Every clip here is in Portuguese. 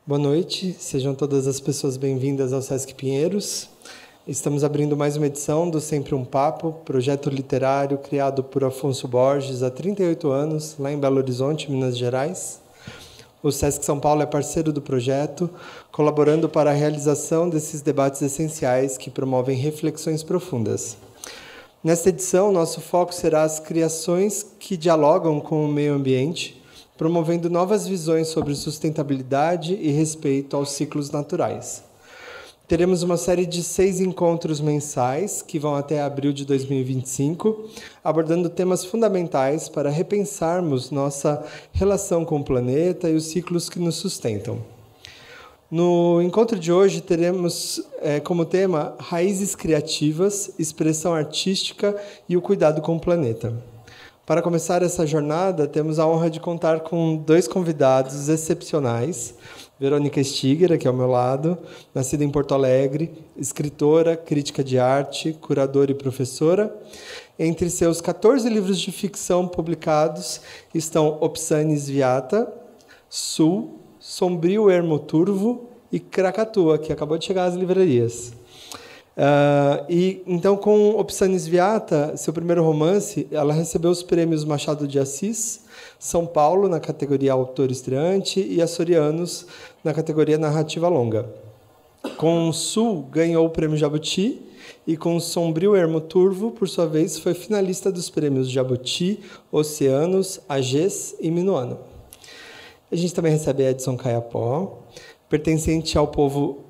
Boa noite, sejam todas as pessoas bem-vindas ao Sesc Pinheiros. Estamos abrindo mais uma edição do Sempre um Papo, projeto literário criado por Afonso Borges há 38 anos, lá em Belo Horizonte, Minas Gerais. O Sesc São Paulo é parceiro do projeto, colaborando para a realização desses debates essenciais que promovem reflexões profundas. Nesta edição, nosso foco será as criações que dialogam com o meio ambiente, promovendo novas visões sobre sustentabilidade e respeito aos ciclos naturais. Teremos uma série de 6 encontros mensais, que vão até abril de 2025, abordando temas fundamentais para repensarmos nossa relação com o planeta e os ciclos que nos sustentam. No encontro de hoje, teremos como tema Raízes Criativas, Expressão Artística e o Cuidado com o Planeta. Para começar essa jornada, temos a honra de contar com 2 convidados excepcionais. Verônica Stiger, aqui ao meu lado, nascida em Porto Alegre, escritora, crítica de arte, curadora e professora. Entre seus 14 livros de ficção publicados estão Opsanis Viata, Sul, Sombrio Ermo Turvo e Krakatoa, que acabou de chegar às livrarias. Então, com Opsanis Viata, seu primeiro romance, ela recebeu os prêmios Machado de Assis, São Paulo, na categoria Autor Estreante, e Açorianos, na categoria Narrativa Longa. Com Sul, ganhou o prêmio Jabuti, e com Sombrio Ermo Turvo, por sua vez, foi finalista dos prêmios Jabuti, Oceanos, Agês e Minuano. A gente também recebe Edson Caiapó, pertencente ao povo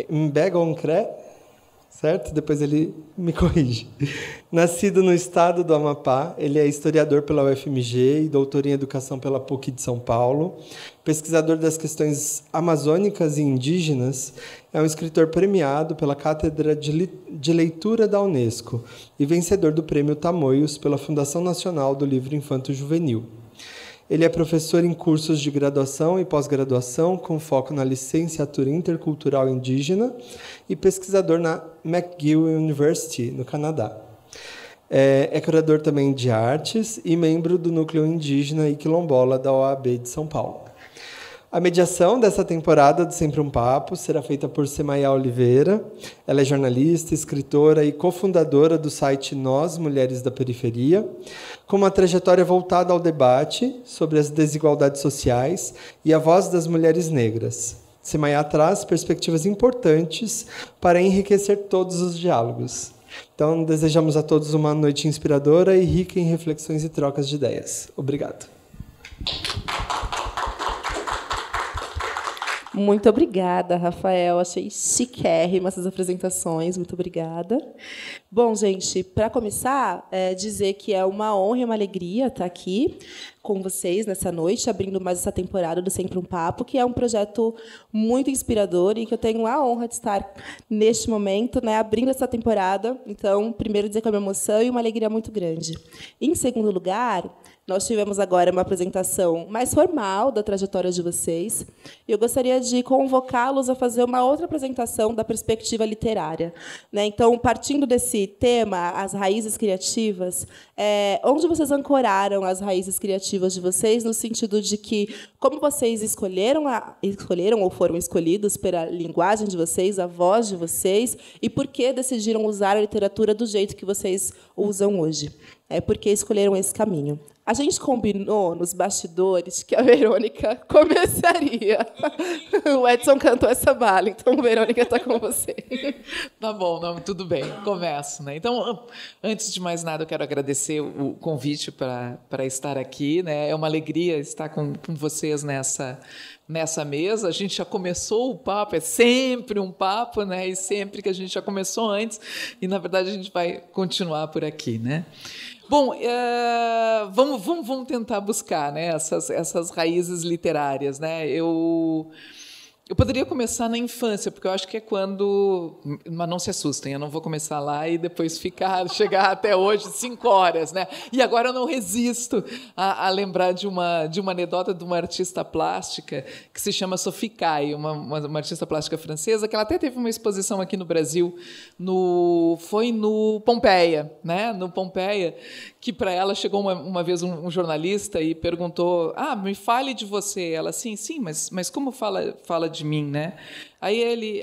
Mbegoncré, certo? Depois ele me corrige. Nascido no estado do Amapá, ele é historiador pela UFMG e doutor em educação pela PUC de São Paulo, pesquisador das questões amazônicas e indígenas, é um escritor premiado pela Cátedra de Leitura da Unesco e vencedor do Prêmio Tamoios pela Fundação Nacional do Livro Infanto Juvenil. Ele é professor em cursos de graduação e pós-graduação, com foco na licenciatura intercultural indígena e pesquisador na McGill University, no Canadá. É curador também de artes e membro do Núcleo Indígena e Quilombola da OAB de São Paulo. A mediação dessa temporada do Sempre um Papo será feita por Semaia Oliveira. Ela é jornalista, escritora e cofundadora do site Nós, Mulheres da Periferia, com uma trajetória voltada ao debate sobre as desigualdades sociais e a voz das mulheres negras. Semaia traz perspectivas importantes para enriquecer todos os diálogos. Então, desejamos a todos uma noite inspiradora e rica em reflexões e trocas de ideias. Obrigado. Muito obrigada, Rafael. Achei chiquérrima essas apresentações. Muito obrigada. Bom, gente, para começar, dizer que é uma honra e uma alegria estar aqui com vocês nessa noite, abrindo mais essa temporada do Sempre um Papo, que é um projeto muito inspirador e que eu tenho a honra de estar neste momento, abrindo essa temporada. Então, primeiro, dizer que é uma emoção e uma alegria muito grande. Em segundo lugar, nós tivemos agora uma apresentação mais formal da trajetória de vocês. Eu gostaria de convocá-los a fazer uma outra apresentação da perspectiva literária. Então, partindo desse tema, as raízes criativas, onde vocês ancoraram as raízes criativas de vocês, no sentido de que, como vocês escolheram ou foram escolhidos pela linguagem de vocês, a voz de vocês, e por que decidiram usar a literatura do jeito que vocês usam hoje. Por que escolheram esse caminho. A gente combinou nos bastidores que a Verônica começaria. O Edson cantou essa bala, então, Verônica, está com você. Tá bom, não, tudo bem, começo. Então, antes de mais nada, eu quero agradecer o convite para estar aqui. É uma alegria estar com vocês nessa mesa. A gente já começou o papo, é sempre um papo, e sempre que a gente já começou antes, e, na verdade, a gente vai continuar por aqui. Bom, vamos tentar buscar essas raízes literárias. Eu poderia começar na infância, porque eu acho que é quando... Mas não se assustem, eu não vou começar lá e depois chegar até hoje 5 horas. E agora eu não resisto a lembrar de uma anedota de uma artista plástica que se chama Sophie Caille, uma artista plástica francesa, que ela até teve uma exposição aqui no Brasil, foi no Pompeia, no Pompeia, que para ela chegou uma vez um jornalista e perguntou: me fale de você. Ela, sim, mas como fala de mim, né? Aí ele: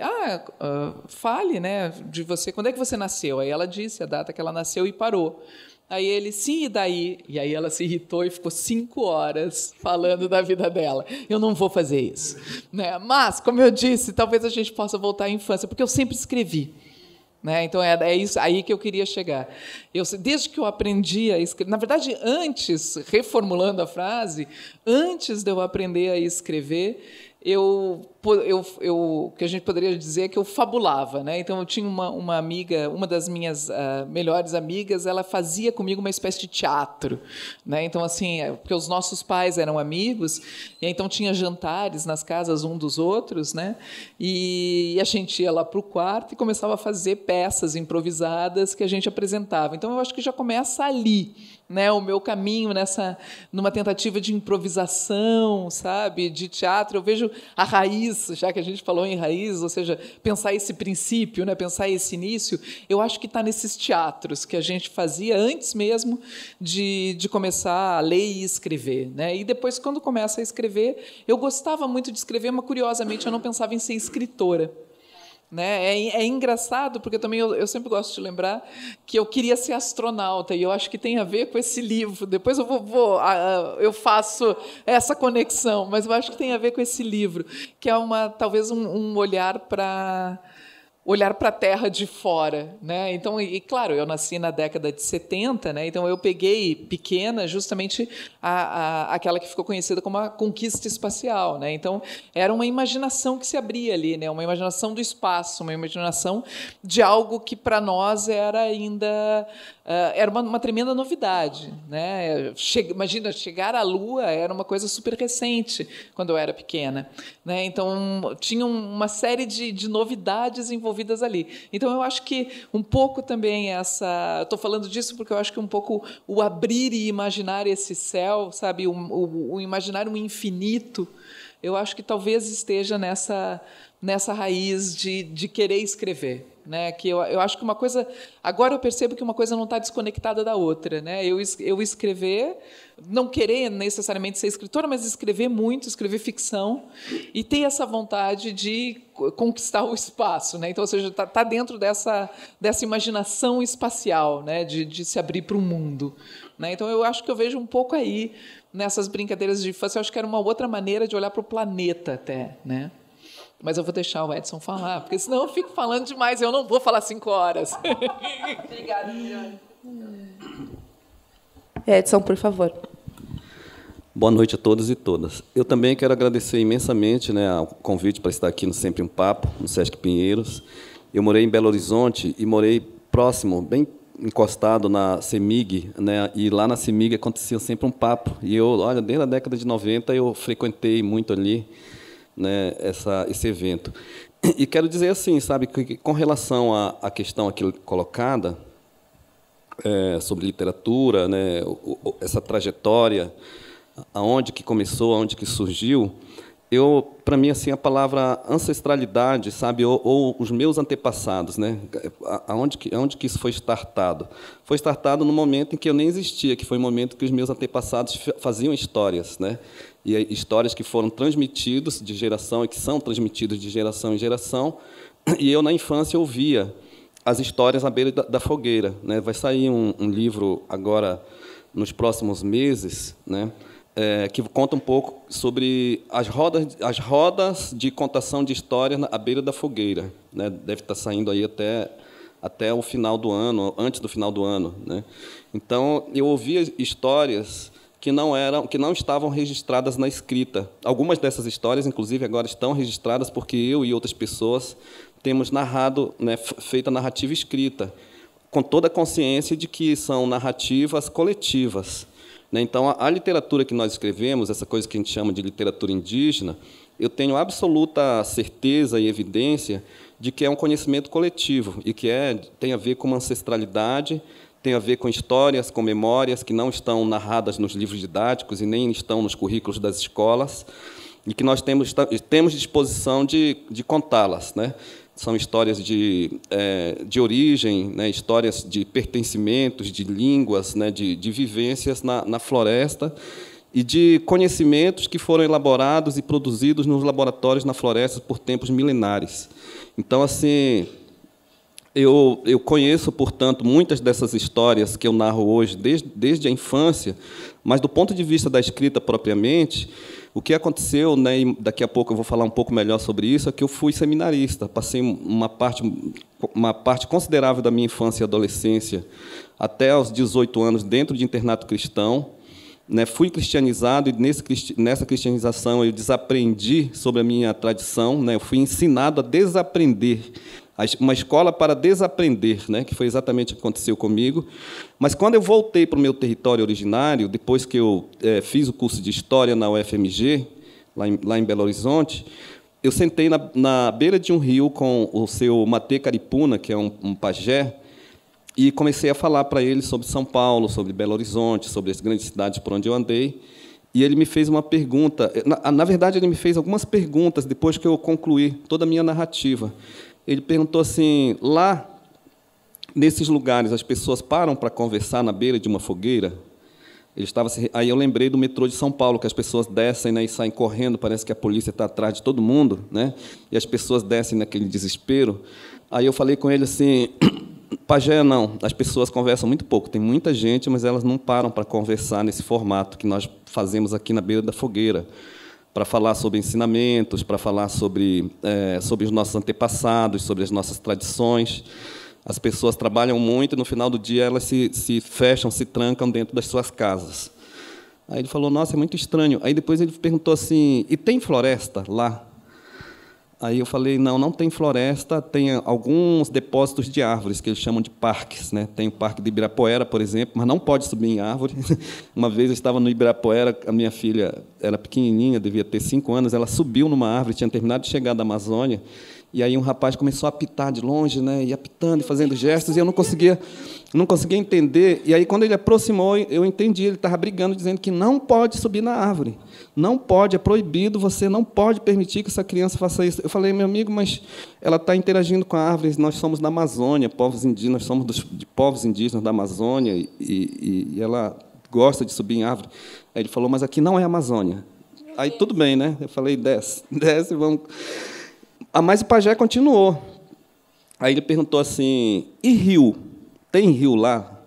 fale, né, de você. Quando é que você nasceu? Aí ela disse a data que ela nasceu e parou. Aí ele: sim, e daí? E aí ela se irritou e ficou 5 horas falando da vida dela. Eu não vou fazer isso, né? Mas, como eu disse, talvez a gente possa voltar à infância, porque eu sempre escrevi. Né? Então, é isso aí que eu queria chegar. Desde que eu aprendi a escrever... Na verdade, antes, reformulando a frase, antes de eu aprender a escrever, que a gente poderia dizer que eu fabulava, né? Então eu tinha uma amiga, uma das minhas melhores amigas, ela fazia comigo uma espécie de teatro, né? Então assim, porque os nossos pais eram amigos, e então tinha jantares nas casas um dos outros, né? E a gente ia lá para o quarto e começava a fazer peças improvisadas que a gente apresentava. Então eu acho que já começa ali, né, o meu caminho numa tentativa de improvisação, sabe, de teatro. Eu vejo a raiz, já que a gente falou em raiz, ou seja, pensar esse princípio, né, pensar esse início, eu acho que está nesses teatros que a gente fazia antes mesmo de começar a ler e escrever, né? E depois, quando começa a escrever, eu gostava muito de escrever, mas, curiosamente, eu não pensava em ser escritora. Né? É engraçado, porque também eu sempre gosto de lembrar que eu queria ser astronauta, e eu acho que tem a ver com esse livro. Depois eu faço essa conexão, mas eu acho que tem a ver com esse livro, que é talvez um olhar para a Terra de fora, né? Então, e claro, eu nasci na década de 70, né? Então eu peguei pequena justamente aquela que ficou conhecida como a conquista espacial, né? Então era uma imaginação que se abria ali, né? Uma imaginação do espaço, uma imaginação de algo que para nós era ainda era uma tremenda novidade, né? Imagina, chegar à Lua era uma coisa super recente quando eu era pequena, né? Então tinha uma série de novidades envolvidas ali. Então eu acho que um pouco também estou falando disso porque eu acho que um pouco o abrir e imaginar esse céu, sabe, o imaginar um infinito, eu acho que talvez esteja nessa raiz de querer escrever. Né, que eu acho que uma coisa... Agora eu percebo que uma coisa não está desconectada da outra. Né? Eu escrever, não querer necessariamente ser escritora, mas escrever muito, escrever ficção, e ter essa vontade de conquistar o espaço. Né? Então, ou seja, está dentro dessa imaginação espacial, né? de se abrir para o mundo. Né? Então, eu acho que eu vejo um pouco aí, nessas brincadeiras de infância, eu acho que era uma outra maneira de olhar para o planeta até, né? Mas eu vou deixar o Edson falar, porque senão eu fico falando demais, eu não vou falar 5 horas. Obrigada, Viviane. Edson, por favor. Boa noite a todos e todas. Eu também quero agradecer imensamente, né, o convite para estar aqui no Sempre um Papo, no Sesc Pinheiros. Eu morei em Belo Horizonte e morei próximo, bem encostado na CEMIG, né, e lá na CEMIG acontecia sempre um papo. E desde a década de 90 eu frequentei muito ali, né, esse evento. E quero dizer assim, sabe, que com relação à questão aqui colocada sobre literatura, né, essa trajetória, aonde que começou, aonde que surgiu, para mim, assim, a palavra ancestralidade, sabe, ou os meus antepassados, né, aonde que isso foi startado? Foi startado no momento em que eu nem existia, que foi o momento que os meus antepassados faziam histórias, né, e histórias que foram transmitidas de geração e que são transmitidas de geração em geração, e eu, na infância, ouvia as histórias à beira da fogueira. Né? Vai sair um livro agora, nos próximos meses, né? Que conta um pouco sobre as rodas de contação de histórias à beira da fogueira. Né? Deve estar saindo aí até o final do ano, antes do final do ano. Né? Então, eu ouvia histórias que não estavam registradas na escrita. Algumas dessas histórias, inclusive, agora estão registradas porque eu e outras pessoas temos narrado, né, feito a narrativa escrita, com toda a consciência de que são narrativas coletivas. Né? Então, a literatura que nós escrevemos, essa coisa que a gente chama de literatura indígena, eu tenho absoluta certeza e evidência de que é um conhecimento coletivo e que tem a ver com uma ancestralidade, tem a ver com histórias, com memórias que não estão narradas nos livros didáticos e nem estão nos currículos das escolas, e que nós temos disposição de contá-las. Né? São histórias de origem, né, histórias de pertencimentos, de línguas, né, de vivências na floresta e de conhecimentos que foram elaborados e produzidos nos laboratórios na floresta por tempos milenares. Então, assim, eu conheço, portanto, muitas dessas histórias que eu narro hoje desde a infância, mas, do ponto de vista da escrita propriamente, o que aconteceu, né, e daqui a pouco eu vou falar um pouco melhor sobre isso, é que eu fui seminarista. Passei uma parte considerável da minha infância e adolescência, até aos 18 anos, dentro de internato cristão. Né, fui cristianizado, e nessa cristianização eu desaprendi sobre a minha tradição, né, eu fui ensinado a desaprender, uma escola para desaprender, né, que foi exatamente o que aconteceu comigo. Mas, quando eu voltei para o meu território originário, depois que eu fiz o curso de História na UFMG, lá em Belo Horizonte, eu sentei na beira de um rio com o seu Matê Caripuna, que é um pajé, e comecei a falar para ele sobre São Paulo, sobre Belo Horizonte, sobre as grandes cidades por onde eu andei. E ele me fez uma pergunta. Na verdade, ele me fez algumas perguntas depois que eu concluí toda a minha narrativa. Ele perguntou assim: lá, nesses lugares, as pessoas param para conversar na beira de uma fogueira? Aí eu lembrei do metrô de São Paulo, que as pessoas descem, né, e saem correndo, parece que a polícia está atrás de todo mundo, né, e as pessoas descem naquele desespero. Aí eu falei com ele assim: pajé, não, as pessoas conversam muito pouco, tem muita gente, mas elas não param para conversar nesse formato que nós fazemos aqui na beira da fogueira, para falar sobre ensinamentos, para falar sobre os nossos antepassados, sobre as nossas tradições. As pessoas trabalham muito e, no final do dia, elas se fecham, se trancam dentro das suas casas. Aí ele falou: nossa, é muito estranho. Aí depois ele perguntou assim: e tem floresta lá? Aí eu falei: não tem floresta, tem alguns depósitos de árvores, que eles chamam de parques, né? Tem o Parque de Ibirapuera, por exemplo, mas não pode subir em árvore. Uma vez eu estava no Ibirapuera, a minha filha era pequenininha, devia ter 5 anos, ela subiu numa árvore, tinha terminado de chegar da Amazônia, e aí um rapaz começou a apitar de longe, né? E apitando e fazendo gestos, e eu não conseguia entender. E aí, quando ele aproximou, eu entendi, ele estava brigando, dizendo que não pode subir na árvore. Não pode, é proibido, você não pode permitir que essa criança faça isso. Eu falei: meu amigo, mas ela está interagindo com a árvore, nós somos da Amazônia, povos indígenas, nós somos de povos indígenas da Amazônia, e ela gosta de subir em árvore. Aí ele falou: mas aqui não é Amazônia. Aí tudo bem, né? Eu falei: desce, vamos. Mas o pajé continuou. Aí ele perguntou assim: e rio? Tem rio lá?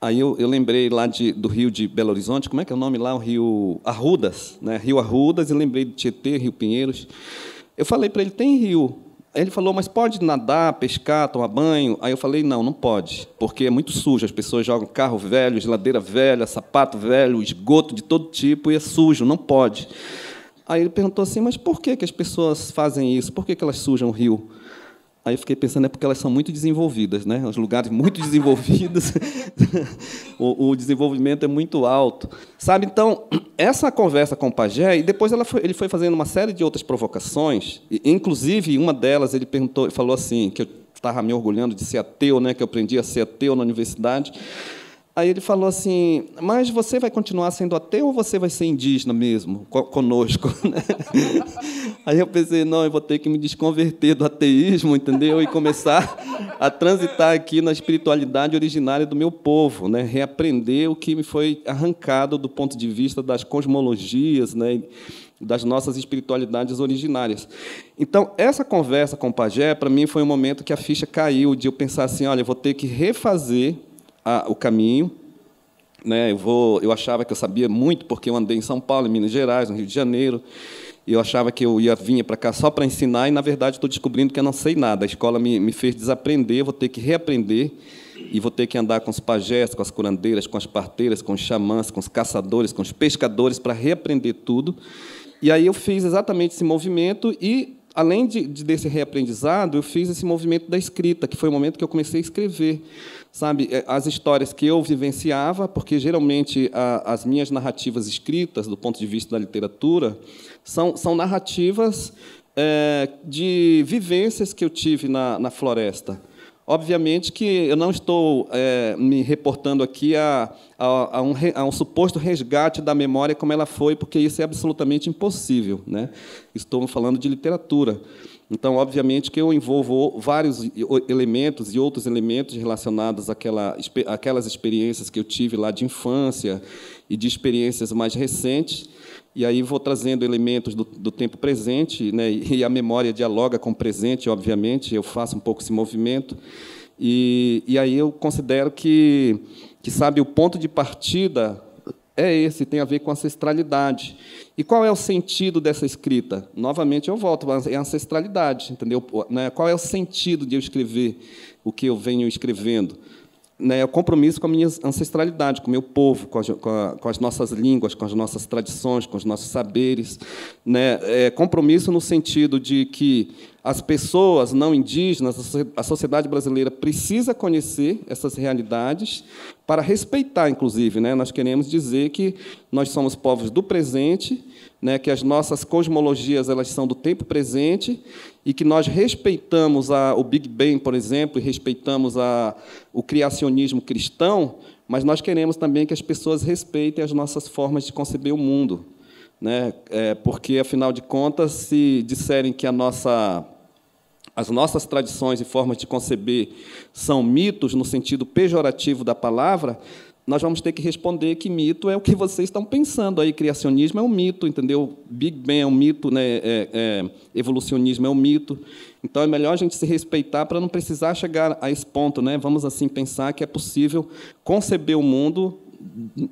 Aí eu lembrei lá do rio de Belo Horizonte, como é que é o nome lá? O rio Arrudas, né? Rio Arrudas, e lembrei do Tietê, Rio Pinheiros. Eu falei para ele: tem rio. Aí ele falou: mas pode nadar, pescar, tomar banho? Aí eu falei: não pode, porque é muito sujo. As pessoas jogam carro velho, geladeira velha, sapato velho, esgoto de todo tipo, e é sujo, não pode. Aí ele perguntou assim: mas por que as pessoas fazem isso? Por que elas sujam o rio? Aí eu fiquei pensando: é porque elas são muito desenvolvidas, né? Os lugares muito desenvolvidos, o desenvolvimento é muito alto, sabe? Então, essa conversa com o pajé, e depois ele foi fazendo uma série de outras provocações, e, inclusive, uma delas ele falou assim, que eu estava me orgulhando de ser ateu, né? Que eu aprendi a ser ateu na universidade. Aí ele falou assim: mas você vai continuar sendo ateu ou você vai ser indígena mesmo, conosco? Aí eu pensei: não, eu vou ter que me desconverter do ateísmo, entendeu? E começar a transitar aqui na espiritualidade originária do meu povo, né? Reaprender o que me foi arrancado do ponto de vista das cosmologias, né? Das nossas espiritualidades originárias. Então, essa conversa com o pajé, para mim, foi um momento que a ficha caiu, de eu pensar assim: olha, eu vou ter que refazer o caminho, né? Eu achava que eu sabia muito, porque eu andei em São Paulo, em Minas Gerais, no Rio de Janeiro, e eu achava que eu vinha para cá só para ensinar, e, na verdade, estou descobrindo que eu não sei nada. A escola me fez desaprender, vou ter que reaprender, e vou ter que andar com os pajés, com as curandeiras, com as parteiras, com os xamãs, com os caçadores, com os pescadores, para reaprender tudo. E aí eu fiz exatamente esse movimento, e, além desse reaprendizado, eu fiz esse movimento da escrita, que foi o momento que eu comecei a escrever, sabe, as histórias que eu vivenciava, porque, geralmente, as minhas narrativas escritas, do ponto de vista da literatura, são narrativas de vivências que eu tive na floresta. Obviamente que eu não estou me reportando aqui a um suposto resgate da memória como ela foi, porque isso é absolutamente impossível, né? Estou falando de literatura. Então, obviamente, que eu envolvo vários elementos e outros elementos relacionados àquelas experiências que eu tive lá de infância e de experiências mais recentes, e aí vou trazendo elementos do tempo presente, né, e a memória dialoga com o presente, obviamente, eu faço um pouco esse movimento, e aí eu considero que, sabe, o ponto de partida é esse, tem a ver com ancestralidade. E qual é o sentido dessa escrita? Novamente, eu volto, é a ancestralidade, entendeu? Qual é o sentido de eu escrever o que eu venho escrevendo? É o compromisso com a minha ancestralidade, com o meu povo, com as nossas línguas, com as nossas tradições, com os nossos saberes. Compromisso no sentido de que as pessoas não indígenas, a sociedade brasileira precisa conhecer essas realidades para respeitar, inclusive. Nós queremos dizer que nós somos povos do presente, que as nossas cosmologias elas são do tempo presente e que nós respeitamos o Big Bang, por exemplo, e respeitamos o criacionismo cristão, mas nós queremos também que as pessoas respeitem as nossas formas de conceber o mundo. Porque, afinal de contas, se disserem que as nossas tradições e formas de conceber são mitos no sentido pejorativo da palavra, nós vamos ter que responder que mito é o que vocês estão pensando aí. Criacionismo é um mito, entendeu? Big Bang é um mito, evolucionismo é um mito. Então, é melhor a gente se respeitar para não precisar chegar a esse ponto. Vamos, assim, pensar que é possível conceber o mundo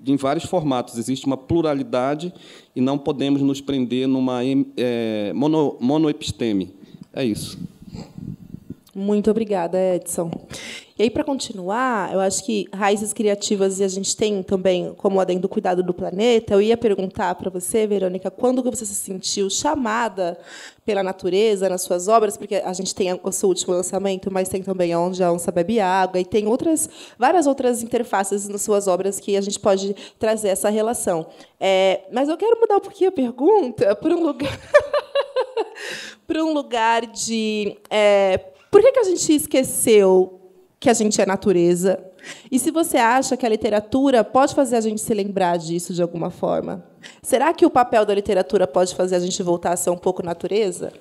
em vários formatos. Existe uma pluralidade e não podemos nos prender numa monoepisteme. É isso. Muito obrigada, Edson. E aí, para continuar, eu acho que raízes criativas, e a gente tem também como adendo do cuidado do planeta, eu ia perguntar para você, Verônica, quando você se sentiu chamada pela natureza nas suas obras, porque a gente tem o seu último lançamento, mas tem também Onde a Onça Bebe Água, e tem várias outras interfaces nas suas obras que a gente pode trazer essa relação. Mas eu quero mudar um pouquinho a pergunta para um lugar de... por que a gente esqueceu que a gente é natureza? E se você acha que a literatura pode fazer a gente se lembrar disso de alguma forma? Será que o papel da literatura pode fazer a gente voltar a ser um pouco natureza?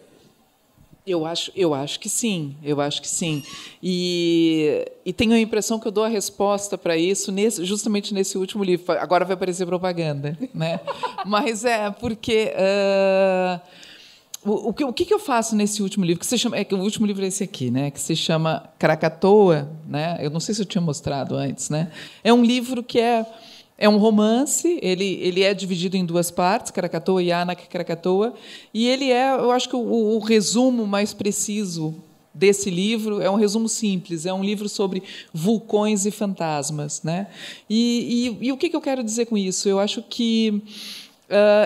Eu acho que sim, eu acho que sim. E tenho a impressão que eu dou a resposta para isso justamente nesse último livro. Agora vai aparecer propaganda, né? Mas porque... O que eu faço nesse último livro? O último livro é esse aqui, que se chama Krakatoa. Eu não sei se eu tinha mostrado antes. É um livro que é um romance, ele é dividido em duas partes, Krakatoa e Anak Krakatoa, e ele eu acho que o resumo mais preciso desse livro é um resumo simples, é um livro sobre vulcões e fantasmas. E o que eu quero dizer com isso? Eu acho que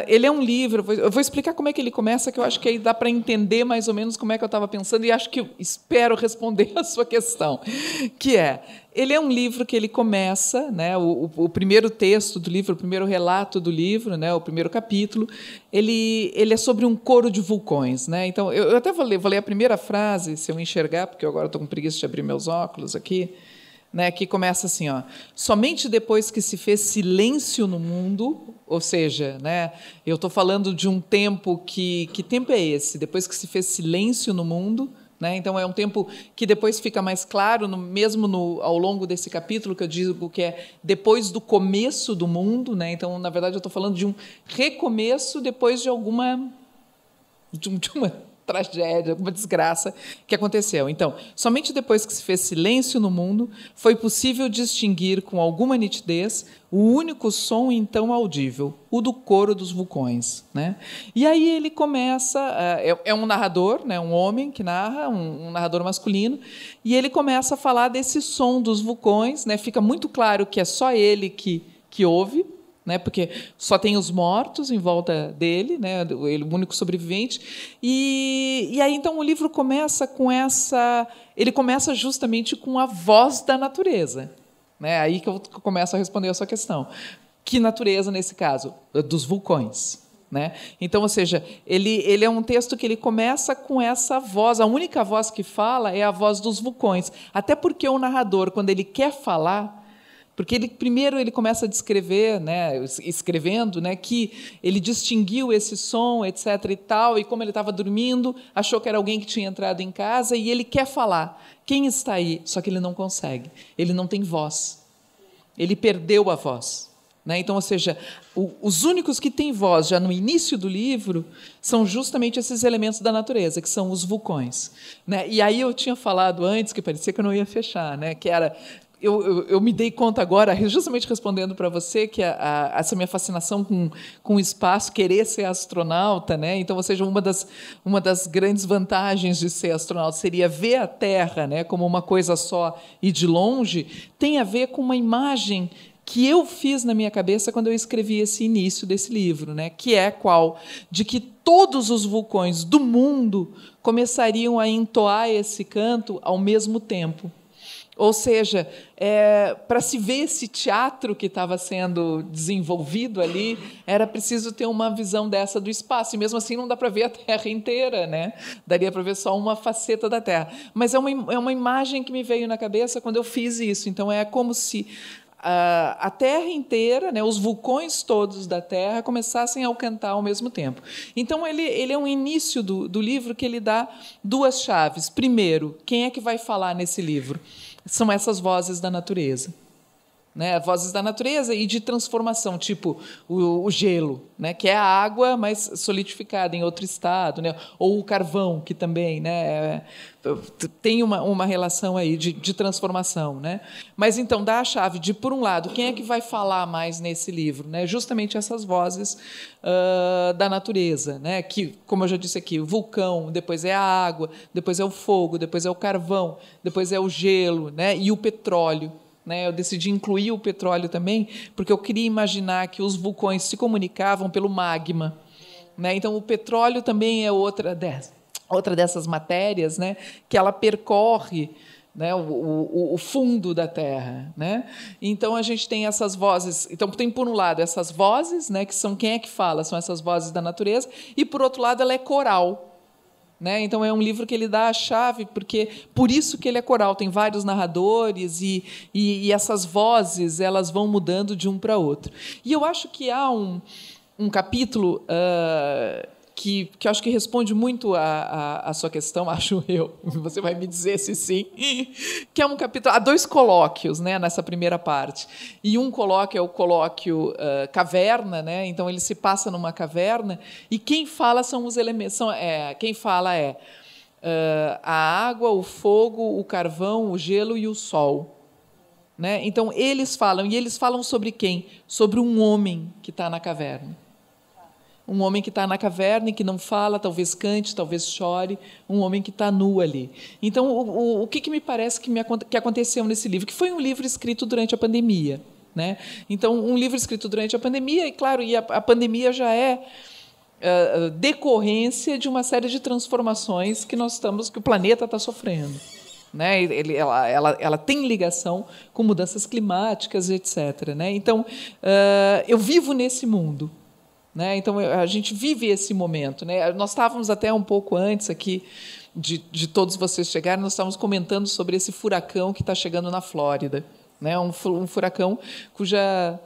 ele é um livro, eu vou explicar como é que ele começa, que eu acho que aí dá para entender mais ou menos como é que eu estava pensando, e acho que espero responder a sua questão, que ele é um livro que ele começa, o primeiro texto do livro, o primeiro relato do livro, o primeiro capítulo, ele é sobre um coro de vulcões. Então, eu até vou ler a primeira frase, se eu enxergar, porque agora estou com preguiça de abrir meus óculos aqui, que começa assim, somente depois que se fez silêncio no mundo, ou seja, eu estou falando de um tempo que tempo é esse? Depois que se fez silêncio no mundo, então é um tempo que depois fica mais claro, ao longo desse capítulo, que eu digo que é depois do começo do mundo, então, na verdade, eu estou falando de um recomeço depois de uma tragédia, alguma desgraça que aconteceu. Então, somente depois que se fez silêncio no mundo, foi possível distinguir com alguma nitidez o único som então audível, o do coro dos vulcões. E aí ele começa, é um narrador, um homem que narra, um narrador masculino, e ele começa a falar desse som dos vulcões, fica muito claro que é só ele que ouve, porque só tem os mortos em volta dele, ele o único sobrevivente. E aí, então, o livro começa ele começa justamente com a voz da natureza. Aí que eu começo a responder a sua questão. Que natureza, nesse caso? Dos vulcões. Então, ou seja, ele é um texto que ele começa com essa voz, a única voz que fala é a voz dos vulcões. Até porque o narrador, quando ele quer falar, Porque primeiro ele começa a descrever, né, escrevendo, né, que ele distinguiu esse som, etc. e tal, e como ele estava dormindo, achou que era alguém que tinha entrado em casa, e ele quer falar. Quem está aí? Só que ele não consegue. Ele não tem voz. Ele perdeu a voz. Né? Então, ou seja, os únicos que têm voz já no início do livro são justamente esses elementos da natureza, que são os vulcões. Né? E aí eu tinha falado antes, que parecia que eu não ia fechar, né? Que era... Eu me dei conta agora, justamente respondendo para você, que essa minha fascinação com o espaço, querer ser astronauta, né? Então, ou seja, uma das grandes vantagens de ser astronauta seria ver a Terra, né, como uma coisa só e de longe, tem a ver com uma imagem que eu fiz na minha cabeça quando eu escrevi esse início desse livro, né? Que é qual? De que todos os vulcões do mundo começariam a entoar esse canto ao mesmo tempo. Ou seja, para se ver esse teatro que estava sendo desenvolvido ali, era preciso ter uma visão dessa do espaço. E, mesmo assim, não dá para ver a Terra inteira, né? Daria para ver só uma faceta da Terra. Mas é uma imagem que me veio na cabeça quando eu fiz isso. Então, é como se a Terra inteira, né, os vulcões todos da Terra, começassem a cantar ao mesmo tempo. Então, ele é um início do livro que ele dá duas chaves. Primeiro, quem é que vai falar nesse livro? São essas vozes da natureza. Né? Vozes da natureza e de transformação, tipo o gelo, né? Que é a água, mas solidificada em outro estado, né? Ou o carvão, que também, né, tem uma relação aí de transformação. Né? Mas, então, dá a chave de, por um lado, quem é que vai falar mais nesse livro? Né? Justamente essas vozes da natureza, né? Que, como eu já disse aqui, o vulcão, depois é a água, depois é o fogo, depois é o carvão, depois é o gelo, né? E o petróleo. Eu decidi incluir o petróleo também, porque eu queria imaginar que os vulcões se comunicavam pelo magma. Então, o petróleo também é outra dessas matérias, né, que ela percorre, né, o fundo da Terra. Né? Então, a gente tem essas vozes. Então, tem, por um lado, essas vozes, né, que são quem é que fala, são essas vozes da natureza, e, por outro lado, ela é coral. Né? Então, é um livro que ele dá a chave, porque por isso que ele é coral, tem vários narradores e essas vozes elas vão mudando de um para outro. E eu acho que há um capítulo que eu acho que responde muito a sua questão, acho eu, você vai me dizer se sim, que é um capítulo, há dois colóquios, né, nessa primeira parte, e um colóquio é o colóquio caverna, né, então ele se passa numa caverna, e quem fala são os elementos, quem fala a água, o fogo, o carvão, o gelo e o sol. Né? Então, eles falam sobre quem? Sobre um homem que está na caverna. Um homem que está na caverna e que não fala, talvez cante, talvez chore, um homem que está nu ali. Então, o que me parece que aconteceu nesse livro? Que foi um livro escrito durante a pandemia. Né? Então, um livro escrito durante a pandemia, e, claro, a pandemia já é decorrência de uma série de transformações que o planeta está sofrendo. Né? Ela tem ligação com mudanças climáticas, etc. Né? Então, eu vivo nesse mundo. Né? Então, a gente vive esse momento. Né? Nós estávamos até um pouco antes aqui de todos vocês chegarem, nós estávamos comentando sobre esse furacão que está chegando na Flórida. Né? Um furacão cuja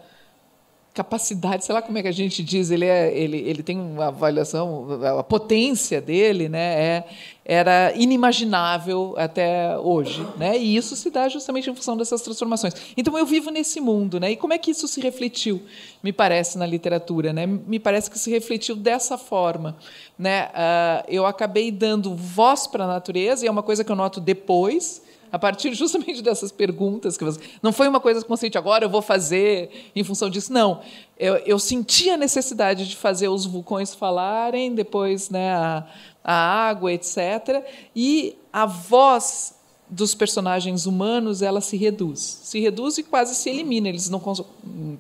capacidade, sei lá como é que a gente diz, ele tem uma avaliação, a potência dele, né, era inimaginável até hoje, né, e isso se dá justamente em função dessas transformações. Então, eu vivo nesse mundo, né, e como é que isso se refletiu, me parece, na literatura? Né, me parece que se refletiu dessa forma. Né, eu acabei dando voz para a natureza, e é uma coisa que eu noto depois, a partir justamente dessas perguntas, não foi uma coisa consciente, agora eu vou fazer em função disso, não. Eu senti a necessidade de fazer os vulcões falarem, depois, né, a água, etc., e a voz dos personagens humanos ela se reduz e quase se elimina. Eles não,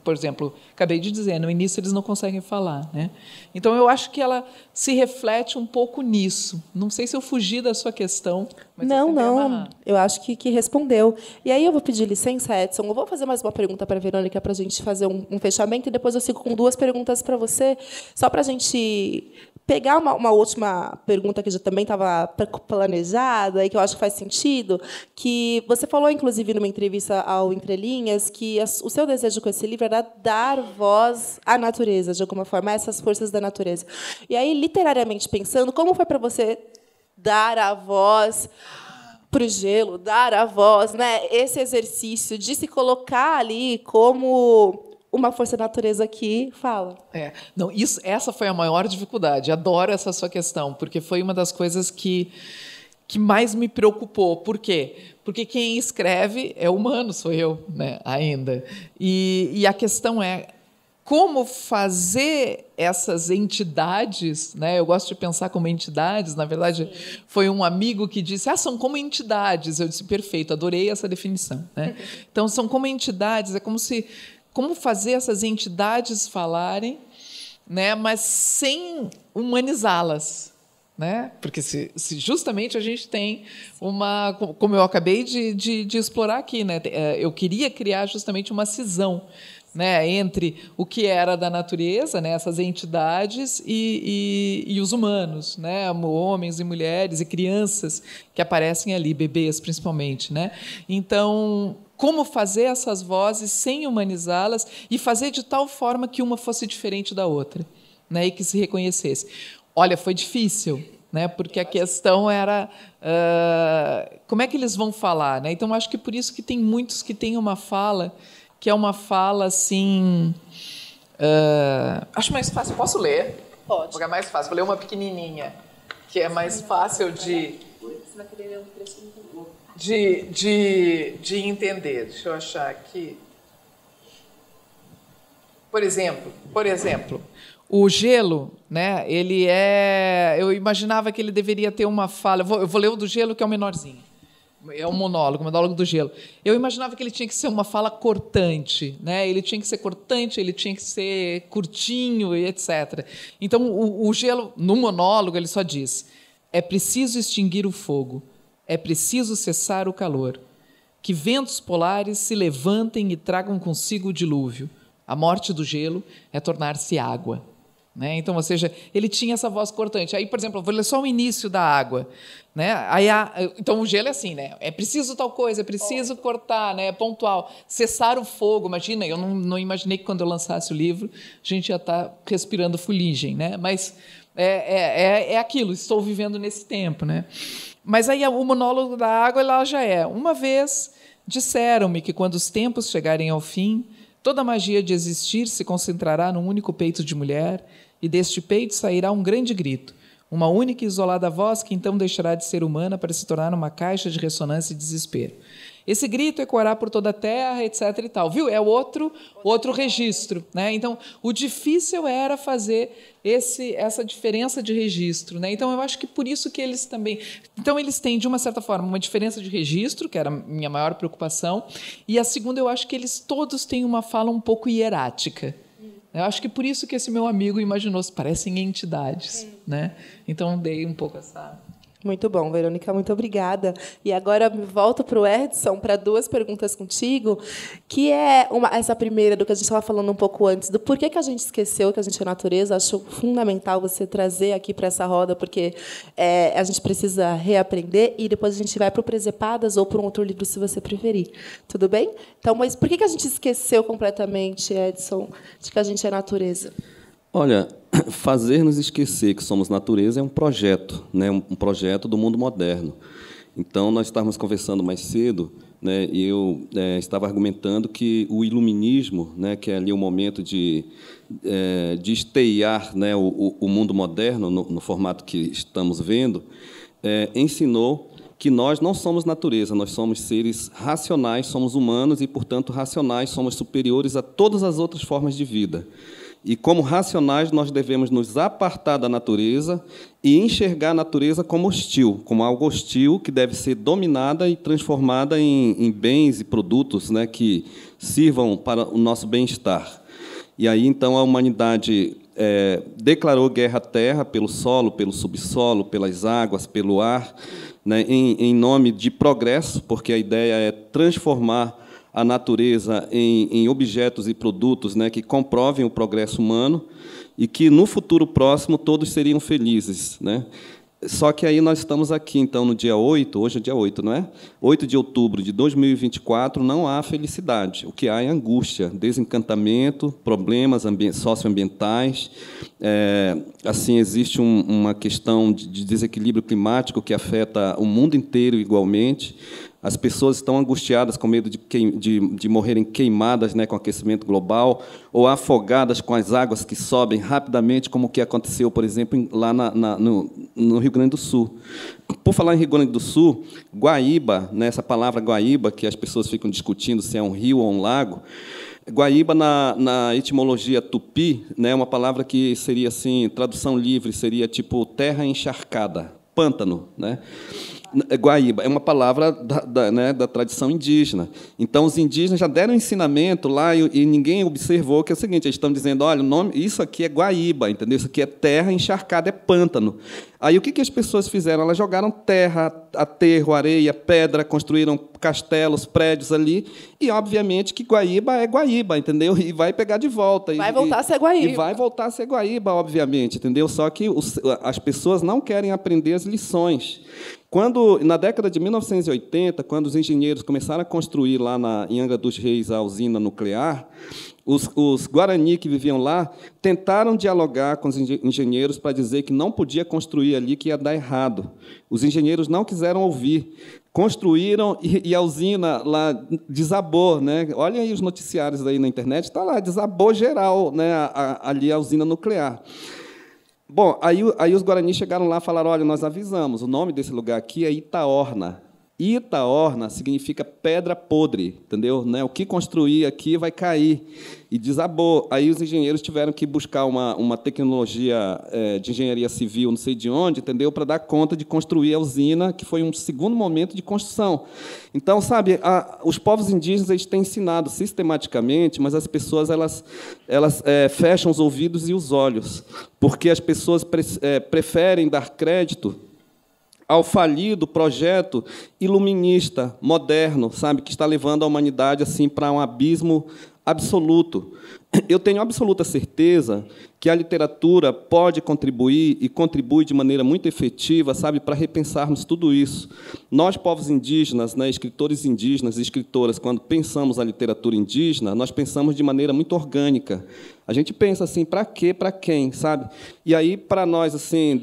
por exemplo, acabei de dizer, no início eles não conseguem falar, né? Então, eu acho que ela se reflete um pouco nisso. Não sei se eu fugi da sua questão, mas não. Eu acho que respondeu. E aí eu vou pedir licença, Edson. Eu vou fazer mais uma pergunta para a Verônica para a gente fazer um fechamento, e depois eu sigo com duas perguntas para você, só para a gente pegar uma última pergunta que já também estava planejada e que eu acho que faz sentido, que você falou, inclusive, numa entrevista ao Entre Linhas, que o seu desejo com esse livro era dar voz à natureza, de alguma forma, a essas forças da natureza. E aí, literariamente pensando, como foi para você dar a voz para o gelo, dar a voz, né? Esse exercício de se colocar ali como uma força da natureza que fala. Não, essa foi a maior dificuldade. Adoro essa sua questão, porque foi uma das coisas que mais me preocupou. Por quê? Porque quem escreve é humano, sou eu, né, ainda. E a questão é como fazer essas entidades, né? Eu gosto de pensar como entidades, na verdade, foi um amigo que disse, são como entidades. Eu disse, perfeito, adorei essa definição, né? Então, são como entidades, é como fazer essas entidades falarem, né, mas sem humanizá-las, né? Porque se justamente a gente tem uma, como eu acabei de explorar aqui, né, eu queria criar justamente uma cisão, né, entre o que era da natureza, né, essas entidades, e os humanos, né, homens e mulheres e crianças que aparecem ali, bebês principalmente, né? Então, como fazer essas vozes sem humanizá-las e fazer de tal forma que uma fosse diferente da outra, né, e que se reconhecesse. Olha, foi difícil, né, porque a questão era como é que eles vão falar, né? Então, acho que por isso que tem muitos que têm uma fala que é uma fala assim. Acho mais fácil. Posso ler? Pode. Porque é mais fácil. Vou ler uma pequenininha, que é mais fácil de entender. Deixa eu achar aqui. Por exemplo, o gelo, né? Ele é. Eu imaginava que ele deveria ter uma fala. Eu vou ler o do gelo, que é o menorzinho. É um monólogo do gelo. Eu imaginava que ele tinha que ser uma fala cortante, né? Ele tinha que ser cortante, ele tinha que ser curtinho e etc. Então, o gelo, no monólogo, ele só diz: é preciso extinguir o fogo, é preciso cessar o calor, que ventos polares se levantem e tragam consigo o dilúvio. A morte do gelo é tornar-se água. Né? Então, ou seja, ele tinha essa voz cortante. Aí, por exemplo, eu vou ler só o início da água. Né? Então, o gelo é assim, né? É preciso tal coisa, é preciso cortar, né? É pontual. Cessar o fogo. Imagina, eu não imaginei que quando eu lançasse o livro a gente ia estar respirando fuligem. Né? Mas é aquilo, estou vivendo nesse tempo. Né? Mas aí o monólogo da água ela já é. Uma vez disseram-me que quando os tempos chegarem ao fim, toda a magia de existir se concentrará num único peito de mulher, e deste peito sairá um grande grito, uma única e isolada voz que então deixará de ser humana para se tornar uma caixa de ressonância e desespero. Esse grito ecoará por toda a terra, etc. e tal. Viu? É outro registro. Né? Então, o difícil era fazer essa diferença de registro. Né? Então, eu acho que por isso que eles também... Então, eles têm, de uma certa forma, uma diferença de registro, que era a minha maior preocupação, e a segunda, eu acho que eles todos têm uma fala um pouco hierática. Eu acho que por isso que esse meu amigo imaginou, se parecem entidades. Né? Então, dei um pouco essa... Muito bom, Verônica, muito obrigada. E agora volto para o Edson para duas perguntas contigo, que é essa primeira do que a gente estava falando um pouco antes, do porquê que a gente esqueceu que a gente é natureza. Acho fundamental você trazer aqui para essa roda, porque a gente precisa reaprender e depois a gente vai para o Presepadas ou para um outro livro, se você preferir. Tudo bem? Então, mas por que a gente esqueceu completamente, Edson, de que a gente é natureza? Olha, fazer nos esquecer que somos natureza é um projeto, né? Um projeto do mundo moderno. Então, nós estávamos conversando mais cedo, né? E eu estava argumentando que o iluminismo, né? Que é ali o momento de esteiar, né? o mundo moderno, no formato que estamos vendo, ensinou que nós não somos natureza, nós somos seres racionais, somos humanos e, portanto, racionais, somos superiores a todas as outras formas de vida. E, como racionais, nós devemos nos apartar da natureza e enxergar a natureza como hostil, como algo hostil que deve ser dominada e transformada em bens e produtos, né, que sirvam para o nosso bem-estar. E aí, então, a humanidade declarou guerra à terra, pelo solo, pelo subsolo, pelas águas, pelo ar, né, em nome de progresso, porque a ideia é transformar a natureza em objetos e produtos, né, que comprovem o progresso humano e que, no futuro próximo, todos seriam felizes, né? Só que aí nós estamos aqui, então, no dia 8, hoje é dia 8, não é? 8 de outubro de 2024, não há felicidade. O que há é angústia, desencantamento, problemas socioambientais. Assim, existe uma questão de desequilíbrio climático que afeta o mundo inteiro igualmente. As pessoas estão angustiadas com medo de morrerem queimadas, né, com o aquecimento global, ou afogadas com as águas que sobem rapidamente, como o que aconteceu, por exemplo, lá no Rio Grande do Sul. Por falar em Rio Grande do Sul, Guaíba, né, essa palavra Guaíba, que as pessoas ficam discutindo se é um rio ou um lago, Guaíba, na etimologia tupi, né, é uma palavra que seria, assim, tradução livre, seria tipo terra encharcada, pântano, né? Guaíba é uma palavra da tradição indígena. Então, os indígenas já deram ensinamento lá e ninguém observou que é o seguinte: eles estão dizendo, olha, o nome, isso aqui é Guaíba, entendeu? Isso aqui é terra encharcada, é pântano. Aí, o que as pessoas fizeram? Elas jogaram terra, aterro, areia, pedra, construíram castelos, prédios ali, e, obviamente, que Guaíba é Guaíba, entendeu? E vai pegar de volta. Vai voltar a ser Guaíba. E vai voltar a ser Guaíba, obviamente, entendeu? Só que as pessoas não querem aprender as lições. Na década de 1980, quando os engenheiros começaram a construir lá em Angra dos Reis a usina nuclear, os Guarani que viviam lá tentaram dialogar com os engenheiros para dizer que não podia construir ali, que ia dar errado. Os engenheiros não quiseram ouvir. Construíram e a usina lá desabou, né? Olhem aí os noticiários aí na internet, está lá, desabou geral, né? Ali a usina nuclear. Bom, aí os Guarani chegaram lá e falaram, olha, nós avisamos, o nome desse lugar aqui é Itaorna. Itaorna significa pedra podre, entendeu? Né? O que construir aqui vai cair. E desabou. Aí os engenheiros tiveram que buscar uma tecnologia de engenharia civil, não sei de onde, entendeu? Para dar conta de construir a usina, que foi um segundo momento de construção. Então, sabe, os povos indígenas eles têm ensinado sistematicamente, mas as pessoas elas fecham os ouvidos e os olhos, porque as pessoas preferem dar crédito ao falido projeto iluminista, moderno, sabe, que está levando a humanidade assim para um abismo absoluto. Eu tenho absoluta certeza que a literatura pode contribuir e contribui de maneira muito efetiva, sabe, para repensarmos tudo isso. Nós, povos indígenas, né, escritores indígenas e escritoras, quando pensamos a literatura indígena, nós pensamos de maneira muito orgânica. A gente pensa assim, para quê, para quem, sabe? E aí, para nós, assim,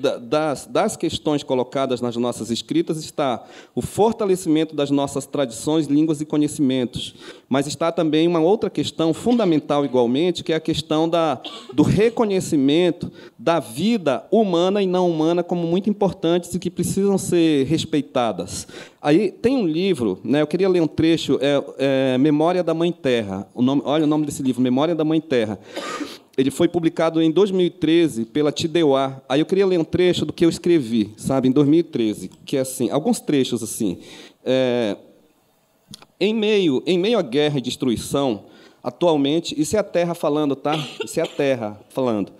das questões colocadas nas nossas escritas, está o fortalecimento das nossas tradições, línguas e conhecimentos. Mas está também uma outra questão fundamental, igualmente, que é a questão do reconhecimento da vida humana e não humana como muito importantes e que precisam ser respeitadas. Aí tem um livro, né, eu queria ler um trecho, Memória da Mãe Terra. Olha o nome desse livro, Memória da Mãe Terra. Ele foi publicado em 2013 pela Tideuá. Aí eu queria ler um trecho do que eu escrevi, sabe, em 2013, que é assim, alguns trechos assim. Em meio à guerra e destruição, atualmente, isso é a Terra falando, tá? Isso é a Terra falando.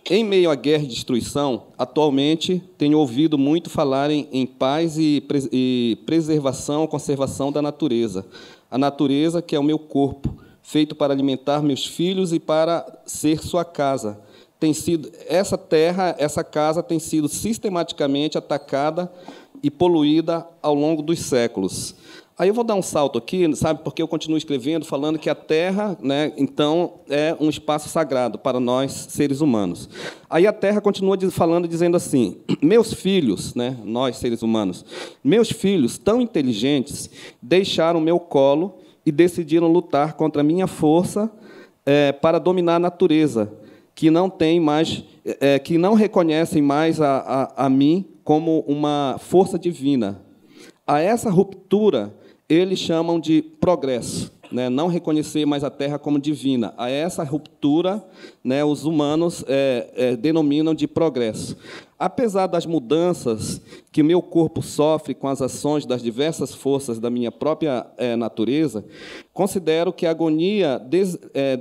Em meio à guerra e destruição, atualmente, tenho ouvido muito falar em paz e preservação, conservação da natureza. A natureza, que é o meu corpo, feito para alimentar meus filhos e para ser sua casa. Essa terra, essa casa, tem sido sistematicamente atacada e poluída ao longo dos séculos. Aí eu vou dar um salto aqui, sabe, porque eu continuo escrevendo, falando que a Terra, né, então, é um espaço sagrado para nós, seres humanos. Aí a Terra continua falando, dizendo assim, meus filhos, né, nós, seres humanos, meus filhos, tão inteligentes, deixaram meu colo e decidiram lutar contra a minha força para dominar a natureza, que não reconhecem mais a mim como uma força divina. A essa ruptura eles chamam de progresso, né? Não reconhecer mais a Terra como divina. A essa ruptura, né, os humanos denominam de progresso. Apesar das mudanças que meu corpo sofre com as ações das diversas forças da minha própria natureza, considero que a agonia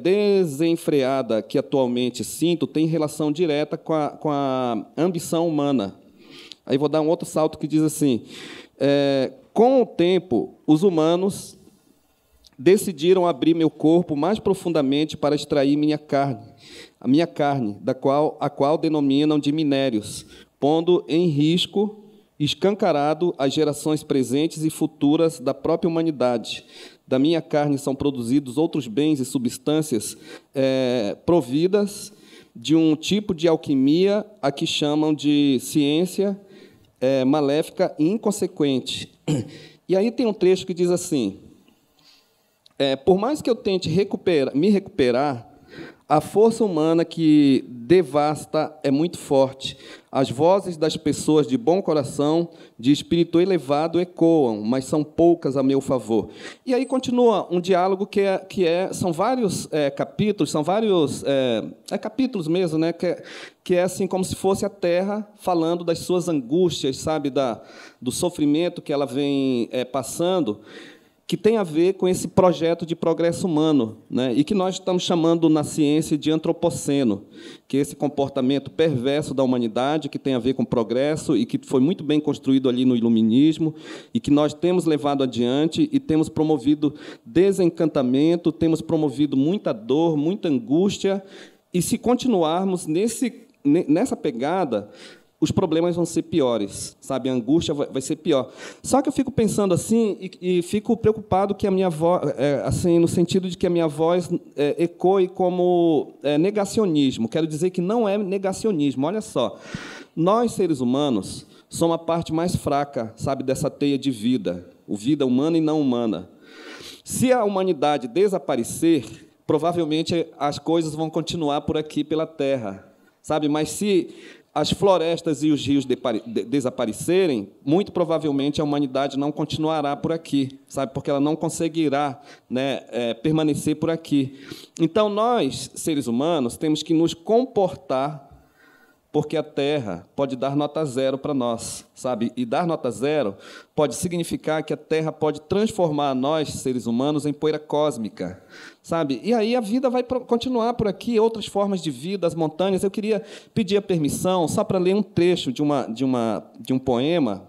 desenfreada que atualmente sinto tem relação direta com a ambição humana. Aí vou dar um outro salto que diz assim, com o tempo, os humanos decidiram abrir meu corpo mais profundamente para extrair a minha carne, a qual denominam de minérios, pondo em risco, escancarado, as gerações presentes e futuras da própria humanidade. Da minha carne são produzidos outros bens e substâncias providas de um tipo de alquimia a que chamam de ciência maléfica e inconsequente. E aí tem um trecho que diz assim: por mais que eu tente me recuperar, a força humana que devasta é muito forte. As vozes das pessoas de bom coração, de espírito elevado, ecoam, mas são poucas a meu favor. E aí continua um diálogo são vários capítulos, são vários capítulos mesmo, né? Que é assim como se fosse a Terra falando das suas angústias, sabe, do sofrimento que ela vem passando, que tem a ver com esse projeto de progresso humano, né? E que nós estamos chamando na ciência de antropoceno, que é esse comportamento perverso da humanidade, que tem a ver com progresso e que foi muito bem construído ali no iluminismo, e que nós temos levado adiante e temos promovido desencantamento, temos promovido muita dor, muita angústia, e se continuarmos nessa pegada, os problemas vão ser piores, sabe? A angústia vai ser pior. Só que eu fico pensando assim e fico preocupado que a minha voz, assim, no sentido de que a minha voz ecoe como negacionismo. Quero dizer que não é negacionismo. Olha só, nós seres humanos somos a parte mais fraca, sabe, dessa teia de vida, vida humana e não humana. Se a humanidade desaparecer, provavelmente as coisas vão continuar por aqui pela Terra, sabe? Mas se as florestas e os rios desaparecerem, muito provavelmente a humanidade não continuará por aqui, sabe? Porque ela não conseguirá, né, permanecer por aqui. Então, nós, seres humanos, temos que nos comportar, porque a Terra pode dar nota zero para nós, sabe? E dar nota zero pode significar que a Terra pode transformar nós, seres humanos, em poeira cósmica, sabe? E aí a vida vai continuar por aqui, outras formas de vida, as montanhas. Eu queria pedir a permissão só para ler um trecho de um poema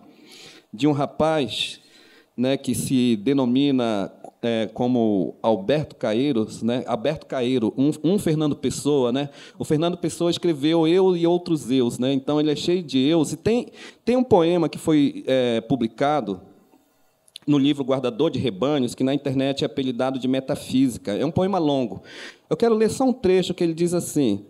de um rapaz, né, que se denomina como Alberto Caeiros, né? Alberto Caeiro, um Fernando Pessoa, né? O Fernando Pessoa escreveu Eu e Outros Eus, né? Então ele é cheio de eus. E tem um poema que foi publicado no livro Guardador de Rebanhos, que na internet é apelidado de Metafísica. É um poema longo. Eu quero ler só um trecho que ele diz assim: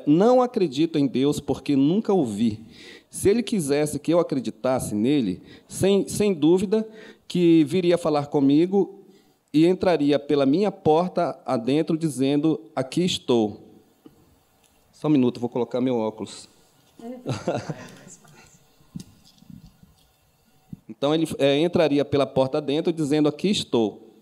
não acredito em Deus porque nunca o vi. Se ele quisesse que eu acreditasse nele, sem dúvida que viria falar comigo e entraria pela minha porta adentro, dizendo: aqui estou. Só um minuto, vou colocar meu óculos. Então, ele entraria pela porta adentro, dizendo: aqui estou.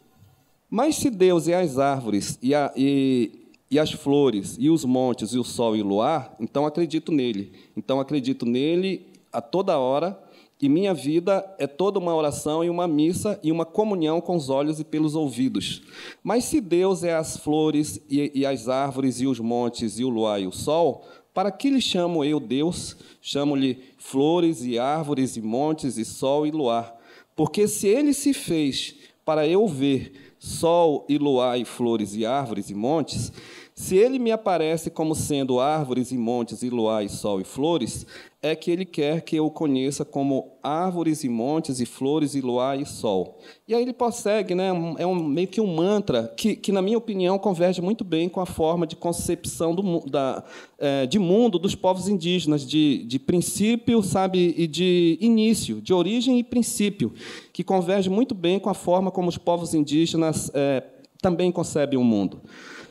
Mas se Deus e as árvores, e as flores, e os montes, e o sol e o luar, então acredito nele. Então, acredito nele a toda hora, e minha vida é toda uma oração e uma missa e uma comunhão com os olhos e pelos ouvidos. Mas se Deus é as flores e as árvores e os montes e o luar e o sol, para que lhe chamo eu Deus? Chamo-lhe flores e árvores e montes e sol e luar. Porque se ele se fez para eu ver sol e luar e flores e árvores e montes, se ele me aparece como sendo árvores e montes e luar e sol e flores, é que ele quer que eu o conheça como árvores e montes e flores e luar e sol. E aí ele prossegue, né? Meio que um mantra que, na minha opinião, converge muito bem com a forma de concepção de mundo dos povos indígenas, de princípio, sabe, e de início, de origem e princípio, que converge muito bem com a forma como os povos indígenas também concebem o mundo.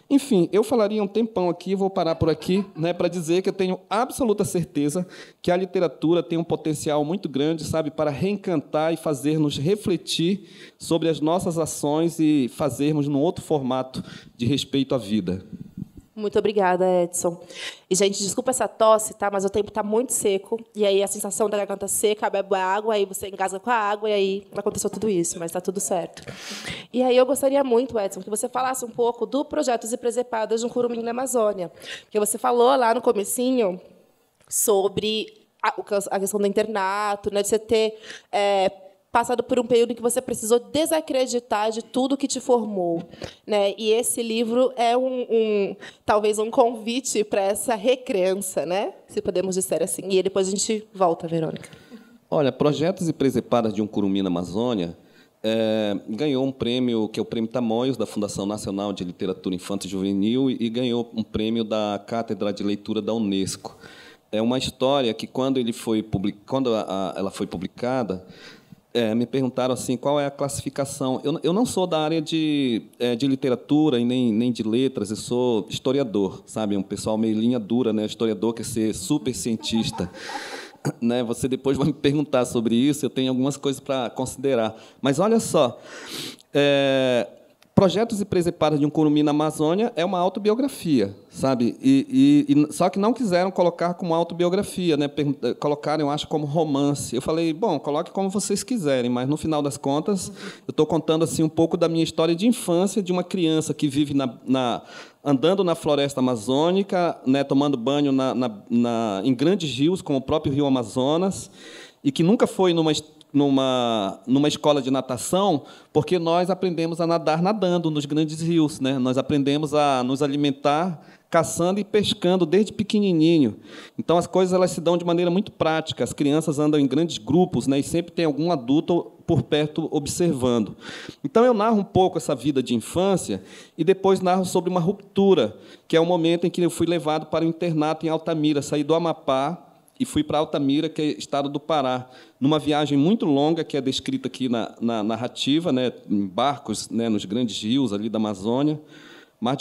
Enfim, eu falaria um tempão aqui, vou parar por aqui, né, para dizer que eu tenho absoluta certeza que a literatura tem um potencial muito grande, sabe, para reencantar e fazer-nos refletir sobre as nossas ações e fazermos num outro formato de respeito à vida. Muito obrigada, Edson. E, gente, desculpa essa tosse, tá? Mas o tempo está muito seco. E aí a sensação da garganta seca, bebe água, aí você engasga com a água, e aí aconteceu tudo isso, mas está tudo certo. E aí eu gostaria muito, Edson, que você falasse um pouco do projeto de presepadas de um curumim na Amazônia. Porque você falou lá no comecinho sobre a questão do internato, né, de você ter passado por um período em que você precisou desacreditar de tudo que te formou, né? E esse livro é talvez um convite para essa recrença, né? Se podemos dizer assim. E depois a gente volta, Verônica. Olha, Projetos e Presepadas de um Curumim na Amazônia ganhou um prêmio, que é o Prêmio Tamoios, da Fundação Nacional de Literatura Infantil e Juvenil, e ganhou um prêmio da Cátedra de Leitura da Unesco. É uma história que, quando ela foi publicada, me perguntaram assim, qual é a classificação. Eu não sou da área de literatura e nem de letras, eu sou historiador, sabe? Um pessoal meio linha dura, né? Historiador quer ser super cientista. Né? Você depois vai me perguntar sobre isso, eu tenho algumas coisas para considerar. Mas, olha só, Projetos e Presepadas de um Curumim na Amazônia é uma autobiografia, sabe? Só que não quiseram colocar como autobiografia, né? Colocaram, eu acho, como romance. Eu falei, bom, coloque como vocês quiserem, mas, no final das contas, eu estou contando assim, um pouco da minha história de infância, de uma criança que vive andando na floresta amazônica, né, tomando banho em grandes rios, como o próprio Rio Amazonas, e que nunca foi numa escola de natação, porque nós aprendemos a nadar nadando nos grandes rios, né? Nós aprendemos a nos alimentar caçando e pescando desde pequenininho. Então, as coisas elas se dão de maneira muito prática. As crianças andam em grandes grupos, né? E sempre tem algum adulto por perto observando. Então, eu narro um pouco essa vida de infância e depois narro sobre uma ruptura, que é o momento em que eu fui levado para o internato em Altamira, saí do Amapá e fui para Altamira, que é estado do Pará, numa viagem muito longa, que é descrita aqui na narrativa, né, em barcos, né, nos grandes rios ali da Amazônia, mais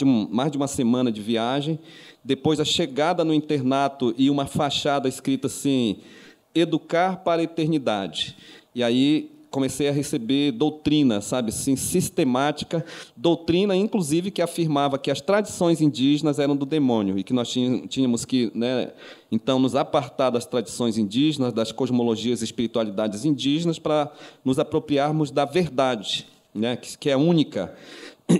de uma semana de viagem. Depois, a chegada no internato e uma fachada escrita assim, Educar para a Eternidade. E aí comecei a receber doutrina, sabe, assim, sistemática, doutrina, inclusive, que afirmava que as tradições indígenas eram do demônio e que nós tínhamos que, né, então, nos apartar das tradições indígenas, das cosmologias e espiritualidades indígenas, para nos apropriarmos da verdade, né, que é única.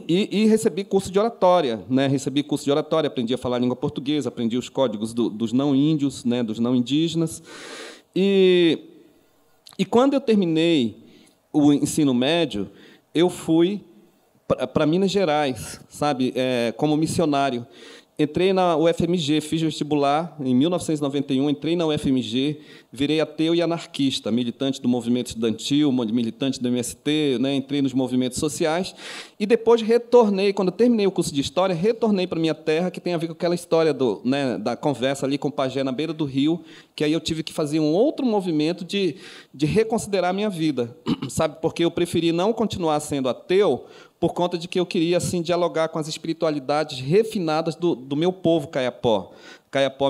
E recebi curso de oratória, né? Recebi curso de oratória, aprendi a falar língua portuguesa, aprendi os códigos dos não índios, né, dos não indígenas. E quando eu terminei o ensino médio, eu fui para Minas Gerais, sabe, como missionário. Entrei na UFMG, fiz vestibular em 1991, entrei na UFMG, virei ateu e anarquista, militante do movimento estudantil, militante do MST, né, entrei nos movimentos sociais, e depois retornei, quando eu terminei o curso de História, retornei para a minha terra, que tem a ver com aquela história da conversa ali com o pajé na beira do rio, que aí eu tive que fazer um outro movimento de reconsiderar a minha vida, sabe, porque eu preferi não continuar sendo ateu, por conta de que eu queria assim dialogar com as espiritualidades refinadas do meu povo Kayapó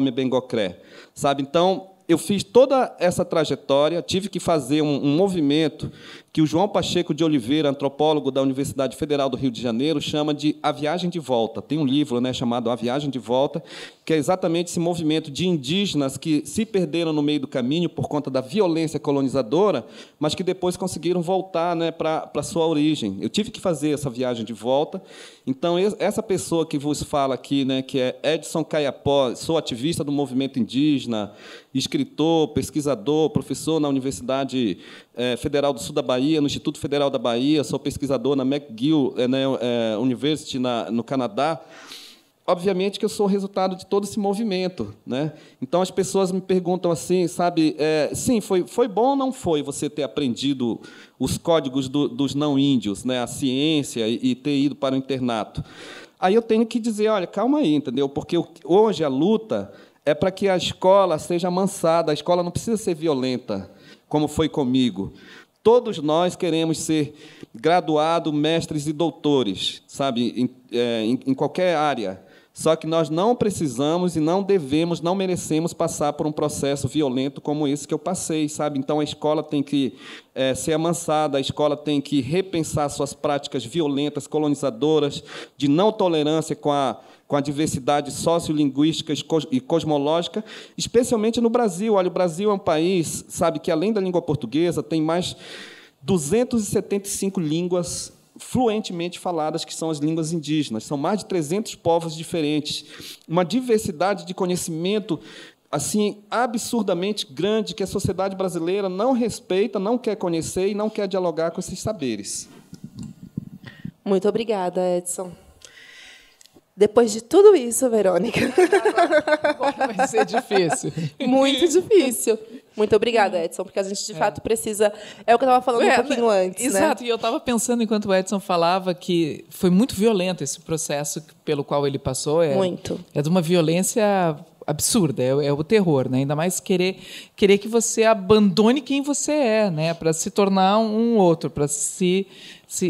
Mebengocré, sabe? Então, eu fiz toda essa trajetória, tive que fazer um movimento que o João Pacheco de Oliveira, antropólogo da Universidade Federal do Rio de Janeiro, chama de A Viagem de Volta. Tem um livro, né, chamado A Viagem de Volta, que é exatamente esse movimento de indígenas que se perderam no meio do caminho por conta da violência colonizadora, mas que depois conseguiram voltar, né, para a sua origem. Eu tive que fazer essa viagem de volta. Então, essa pessoa que vos fala aqui, né, que é Edson Kayapó, sou ativista do movimento indígena, escritor, pesquisador, professor na Universidade Federal do Sul da Bahia, no Instituto Federal da Bahia, sou pesquisador na McGill University, no Canadá. Obviamente que eu sou o resultado de todo esse movimento, né? Então, as pessoas me perguntam assim, sabe, sim, foi bom ou não foi você ter aprendido os códigos dos não-índios, né, a ciência, e ter ido para o internato? Aí eu tenho que dizer, olha, calma aí, entendeu? Porque hoje a luta é para que a escola seja amansada, a escola não precisa ser violenta, como foi comigo. Todos nós queremos ser graduados, mestres e doutores, sabe, em qualquer área. Só que nós não precisamos e não devemos, não merecemos passar por um processo violento como esse que eu passei, sabe? Então, a escola tem que ser amansada, a escola tem que repensar suas práticas violentas, colonizadoras, de não tolerância com a diversidade sociolinguística e cosmológica, especialmente no Brasil. Olha, o Brasil é um país, sabe, que, além da língua portuguesa, tem mais 275 línguas fluentemente faladas, que são as línguas indígenas. São mais de 300 povos diferentes. Uma diversidade de conhecimento assim, absurdamente grande que a sociedade brasileira não respeita, não quer conhecer e não quer dialogar com esses saberes. Muito obrigada, Edson. Depois de tudo isso, Verônica. Agora vai ser difícil. Muito difícil. Muito obrigada, Edson, porque a gente, de fato, precisa... É o que eu estava falando um pouquinho antes. Exato, né? E eu estava pensando, enquanto o Edson falava, que foi muito violento esse processo pelo qual ele passou. Muito. É de uma violência absurda, é o terror, né? Ainda mais querer que você abandone quem você é, né? Para se tornar um outro, para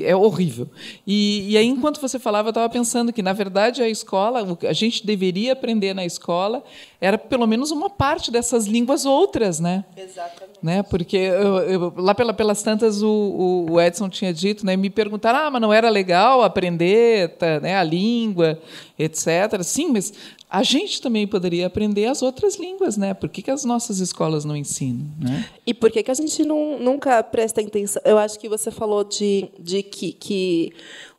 é horrível. E aí, enquanto você falava, eu estava pensando que, na verdade, a escola, o que a gente deveria aprender na escola era, pelo menos, uma parte dessas línguas outras, né? Exatamente. Né? Porque lá pelas tantas o Edson tinha dito, né? Me perguntaram, mas não era legal aprender né, a língua, etc. Sim, mas a gente também poderia aprender as outras línguas, né? Por que as nossas escolas não ensinam? Né? E por que a gente nunca presta atenção? Eu acho que você falou de que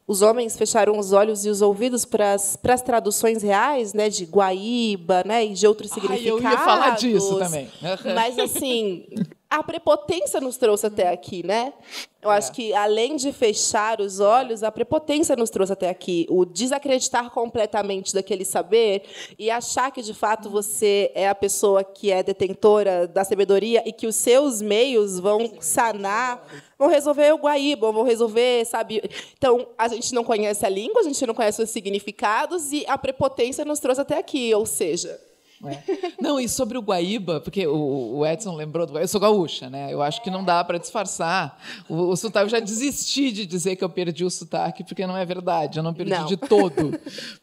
os homens fecharam os olhos e os ouvidos para as traduções reais, né, de Guaíba, né, e de outros significados. Eu ia falar disso também. Mas, assim, a prepotência nos trouxe até aqui, né? Eu acho que, além de fechar os olhos, a prepotência nos trouxe até aqui. O desacreditar completamente daquele saber e achar que, de fato, você é a pessoa que é detentora da sabedoria e que os seus meios vão sanar, vão resolver o Guaíba, vão resolver, sabe? Então, a gente não conhece a língua, a gente não conhece os significados e a prepotência nos trouxe até aqui, ou seja... Não, e sobre o Guaíba, porque o Edson lembrou do Guaíba, eu sou gaúcha, né? Eu acho que não dá para disfarçar o sotaque. Eu já desisti de dizer que eu perdi o sotaque, porque não é verdade, eu não perdi de todo.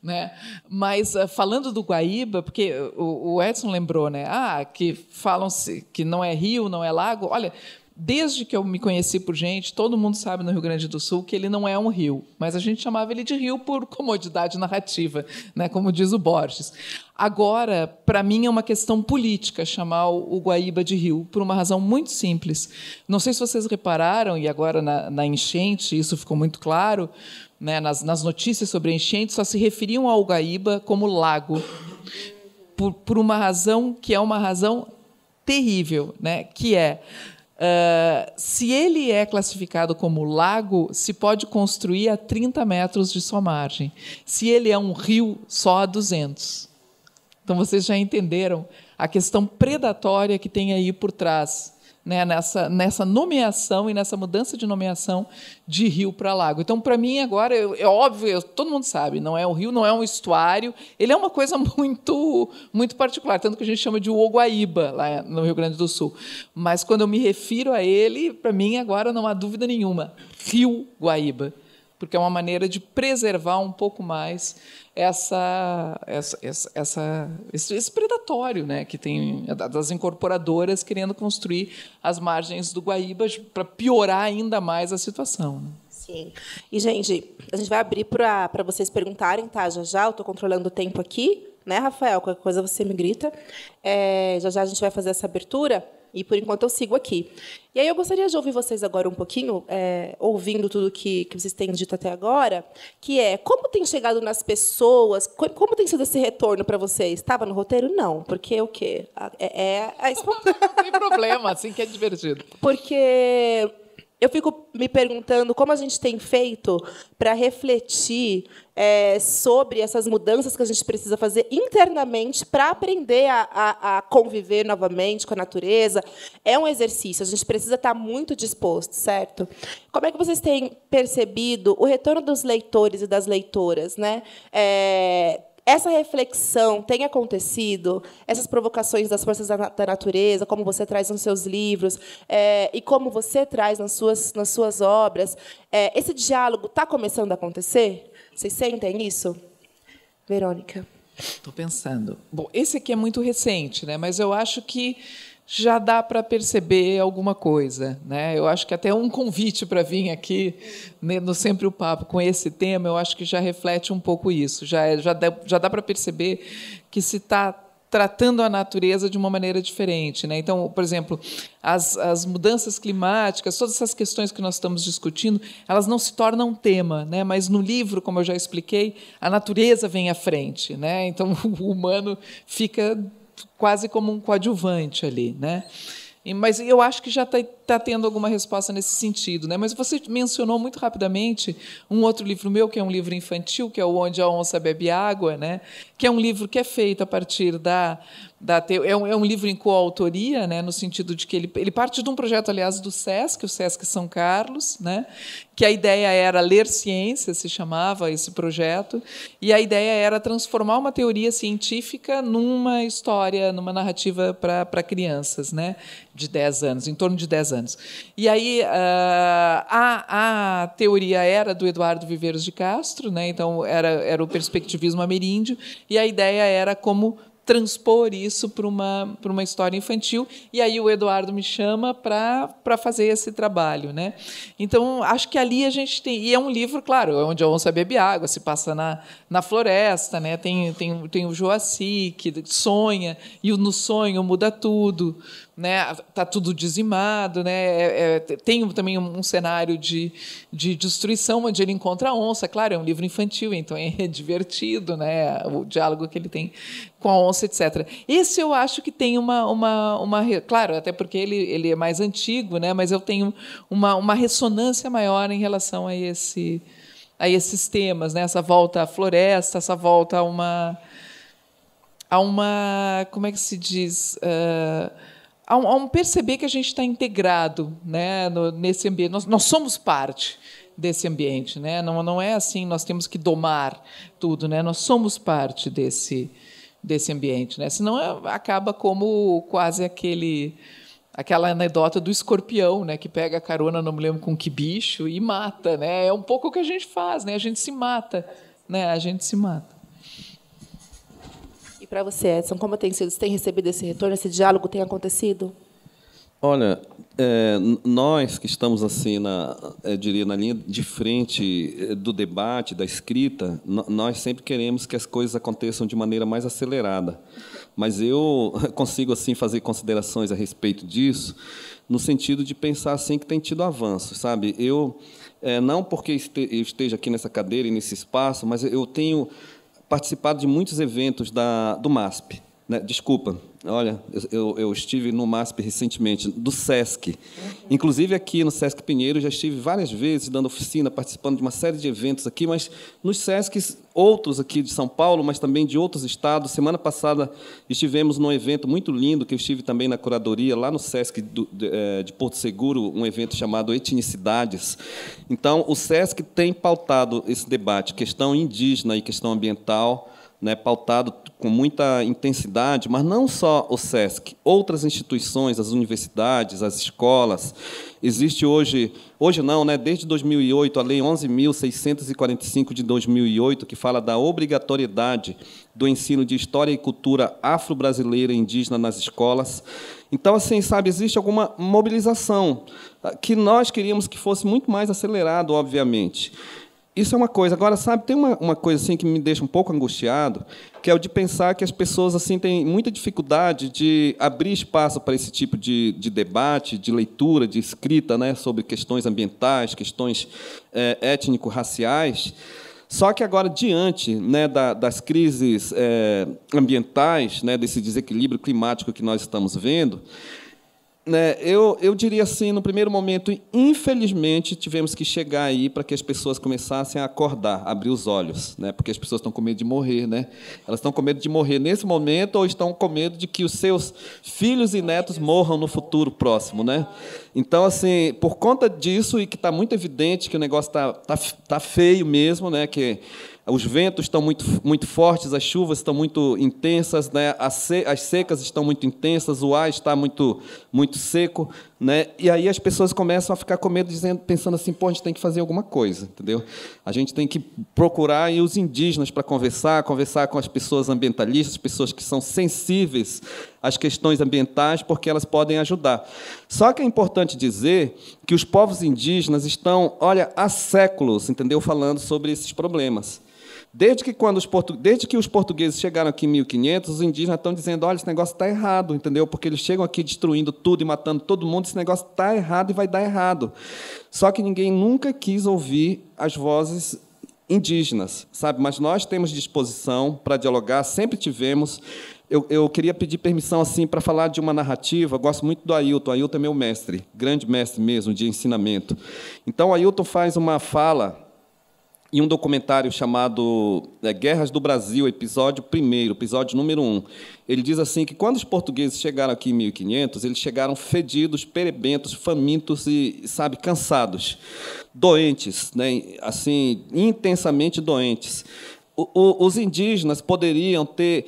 Né? Mas, falando do Guaíba, porque o Edson lembrou, né? Que falam-se que não é rio, não é lago. Olha, desde que eu me conheci por gente, todo mundo sabe no Rio Grande do Sul que ele não é um rio, mas a gente chamava ele de rio por comodidade narrativa, né, como diz o Borges. Agora, para mim, é uma questão política chamar o Guaíba de rio, por uma razão muito simples. Não sei se vocês repararam, e agora na enchente isso ficou muito claro, né, nas notícias sobre a enchente, só se referiam ao Guaíba como lago, por uma razão que é uma razão terrível, né, que é... se ele é classificado como lago, se pode construir a 30 metros de sua margem. Se ele é um rio, só a 200. Então, vocês já entenderam a questão predatória que tem aí por trás, né, nessa nomeação e nessa mudança de nomeação de rio para lago. Então, para mim, agora, é óbvio, todo mundo sabe, não é um rio, não é um estuário, ele é uma coisa muito, muito particular, tanto que a gente chama de Uoguaíba, lá no Rio Grande do Sul. Mas, quando eu me refiro a ele, para mim, agora, não há dúvida nenhuma, Rio Guaíba, porque é uma maneira de preservar um pouco mais esse predatório, né, que tem das incorporadoras querendo construir as margens do Guaíba para piorar ainda mais a situação. Né? Sim. E, gente, a gente vai abrir para vocês perguntarem, tá? Já eu estou controlando o tempo aqui, né, Rafael? Qualquer coisa você me grita. Já a gente vai fazer essa abertura. E, por enquanto, eu sigo aqui. E aí eu gostaria de ouvir vocês agora um pouquinho, ouvindo tudo que vocês têm dito até agora, que é como tem chegado nas pessoas, como tem sido esse retorno para vocês? Estava no roteiro? Não, porque o quê? Não tem problema, assim que é divertido. Porque... eu fico me perguntando como a gente tem feito para refletir sobre essas mudanças que a gente precisa fazer internamente para aprender a conviver novamente com a natureza. É um exercício, a gente precisa estar muito disposto, certo? Como é que vocês têm percebido o retorno dos leitores e das leitoras, né? Essa reflexão tem acontecido, essas provocações das forças da natureza, como você traz nos seus livros, e como você traz nas suas obras, esse diálogo está começando a acontecer? Vocês sentem isso? Verônica. Estou pensando. Bom, esse aqui é muito recente, né? Mas eu acho que já dá para perceber alguma coisa, né? Eu acho que até um convite para vir aqui, né, no Sempre o Papo com esse tema, eu acho que já reflete um pouco isso. Já dá para perceber que se está tratando a natureza de uma maneira diferente, né? Então, por exemplo, as mudanças climáticas, todas essas questões que nós estamos discutindo, elas não se tornam tema, né? Mas no livro, como eu já expliquei, a natureza vem à frente, né? Então o humano fica quase como um coadjuvante ali, né? Mas eu acho que já está tendo alguma resposta nesse sentido, né? Mas você mencionou muito rapidamente um outro livro meu, que é um livro infantil, que é o Onde a Onça Bebe Água, né? Que é um livro que é feito a partir é um livro em coautoria, né? No sentido de que ele parte de um projeto, aliás, do SESC, o SESC São Carlos, né? Que a ideia era ler ciência, se chamava esse projeto, e a ideia era transformar uma teoria científica numa história, numa narrativa para crianças, né? De 10 anos, em torno de 10 anos. E aí a teoria era do Eduardo Viveiros de Castro, né? Então era o perspectivismo ameríndio, e a ideia era como transpor isso para uma história infantil, e aí o Eduardo me chama para fazer esse trabalho, né? Então, acho que ali a gente tem... E é um livro, claro, Onde a Onça Bebe Água, se passa na floresta, né? Tem o Joaci, que sonha, e no sonho muda tudo, né? Está tudo dizimado, né? Tem também um cenário de destruição, onde ele encontra a onça. Claro, é um livro infantil, então é divertido, né? O diálogo que ele tem com a onça, etc. Esse eu acho que tem claro, até porque ele é mais antigo, né? Mas eu tenho uma ressonância maior em relação a esses temas, né? Essa volta à floresta, essa volta a uma como é que se diz? A um perceber que a gente está integrado, né, nesse ambiente. Nós somos parte desse ambiente, né? Não é assim, nós temos que domar tudo, né? Nós somos parte desse ambiente, né? Senão acaba como quase aquela anedota do escorpião, né, que pega a carona, não me lembro com que bicho, e mata, né? É um pouco o que a gente faz, né? A gente se mata, né? A gente se mata. E para você, Edson, como tem sido? Você tem recebido esse retorno, esse diálogo tem acontecido? Olha, nós que estamos assim diria na linha de frente do debate, da escrita, nós sempre queremos que as coisas aconteçam de maneira mais acelerada. Mas eu consigo assim fazer considerações a respeito disso, no sentido de pensar assim que tem tido avanços, sabe? Não porque eu esteja aqui nessa cadeira e nesse espaço, mas eu tenho participado de muitos eventos do MASP, né? Desculpa, olha, eu estive no MASP recentemente, do SESC. Inclusive, aqui no SESC Pinheiro, já estive várias vezes dando oficina, participando de uma série de eventos aqui, mas nos SESCs, outros aqui de São Paulo, mas também de outros estados. Semana passada, estivemos num evento muito lindo, que eu estive também na curadoria, lá no SESC de Porto Seguro, um evento chamado Etnicidades. Então, o SESC tem pautado esse debate, questão indígena e questão ambiental, né, pautado com muita intensidade, mas não só o SESC, outras instituições, as universidades, as escolas. Existe hoje não, né, desde 2008, a Lei 11.645 de 2008, que fala da obrigatoriedade do ensino de história e cultura afro-brasileira e indígena nas escolas. Então, assim, sabe, existe alguma mobilização que nós queríamos que fosse muito mais acelerado, obviamente. Isso é uma coisa. Agora, sabe, tem uma coisa assim que me deixa um pouco angustiado, que é o de pensar que as pessoas assim têm muita dificuldade de abrir espaço para esse tipo de debate, de leitura, de escrita, né, sobre questões ambientais, questões étnico-raciais. Só que agora, diante, né, das crises ambientais, né, desse desequilíbrio climático que nós estamos vendo, né, eu diria assim, no primeiro momento, infelizmente, tivemos que chegar aí para que as pessoas começassem a acordar, abrir os olhos, né, porque as pessoas estão com medo de morrer, né? Elas estão com medo de morrer nesse momento ou estão com medo de que os seus filhos e netos morram no futuro próximo, né? Então, assim, por conta disso, e que está muito evidente que o negócio tá feio mesmo, né, que os ventos estão muito fortes, as chuvas estão muito intensas, né? As secas estão muito intensas, o ar está muito seco, né? E aí as pessoas começam a ficar com medo, pensando assim, pô, a gente tem que fazer alguma coisa, entendeu? A gente tem que procurar aí os indígenas para conversar com as pessoas ambientalistas, pessoas que são sensíveis às questões ambientais, porque elas podem ajudar. Só que é importante dizer que os povos indígenas estão, olha, há séculos, entendeu, falando sobre esses problemas. Desde que os portugueses chegaram aqui em 1500, os indígenas estão dizendo, olha, esse negócio está errado, entendeu? Porque eles chegam aqui destruindo tudo e matando todo mundo, esse negócio está errado e vai dar errado. Só que ninguém nunca quis ouvir as vozes indígenas, sabe? Mas nós temos disposição para dialogar, sempre tivemos. eu queria pedir permissão assim para falar de uma narrativa. Eu gosto muito do Ailton. O Ailton é meu mestre, grande mestre mesmo de ensinamento. Então, o Ailton faz uma fala em um documentário chamado Guerras do Brasil, episódio número 1. Ele diz assim que, quando os portugueses chegaram aqui em 1500, eles chegaram fedidos, perebentos, famintos e, cansados, doentes, né? Assim, intensamente doentes. Os indígenas poderiam ter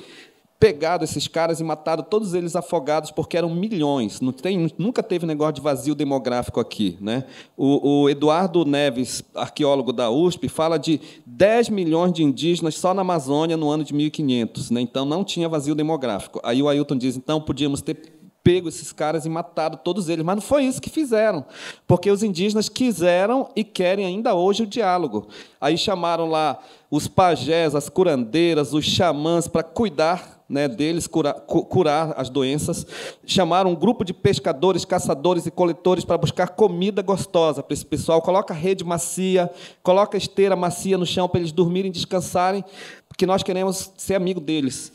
pegado esses caras e matado todos eles afogados, porque eram milhões. Nunca teve negócio de vazio demográfico aqui, né? O Eduardo Neves, arqueólogo da USP, fala de 10 milhões de indígenas só na Amazônia no ano de 1500, né? Então, não tinha vazio demográfico. Aí o Ailton diz, então, podíamos ter pego esses caras e matado todos eles. Mas não foi isso que fizeram, porque os indígenas quiseram e querem ainda hoje o diálogo. Aí chamaram lá os pajés, as curandeiras, os xamãs para cuidar, né, deles, curar as doenças. Chamaram um grupo de pescadores, caçadores e coletores para buscar comida gostosa para esse pessoal. Coloca rede macia, coloca esteira macia no chão para eles dormirem e descansarem, porque nós queremos ser amigo deles.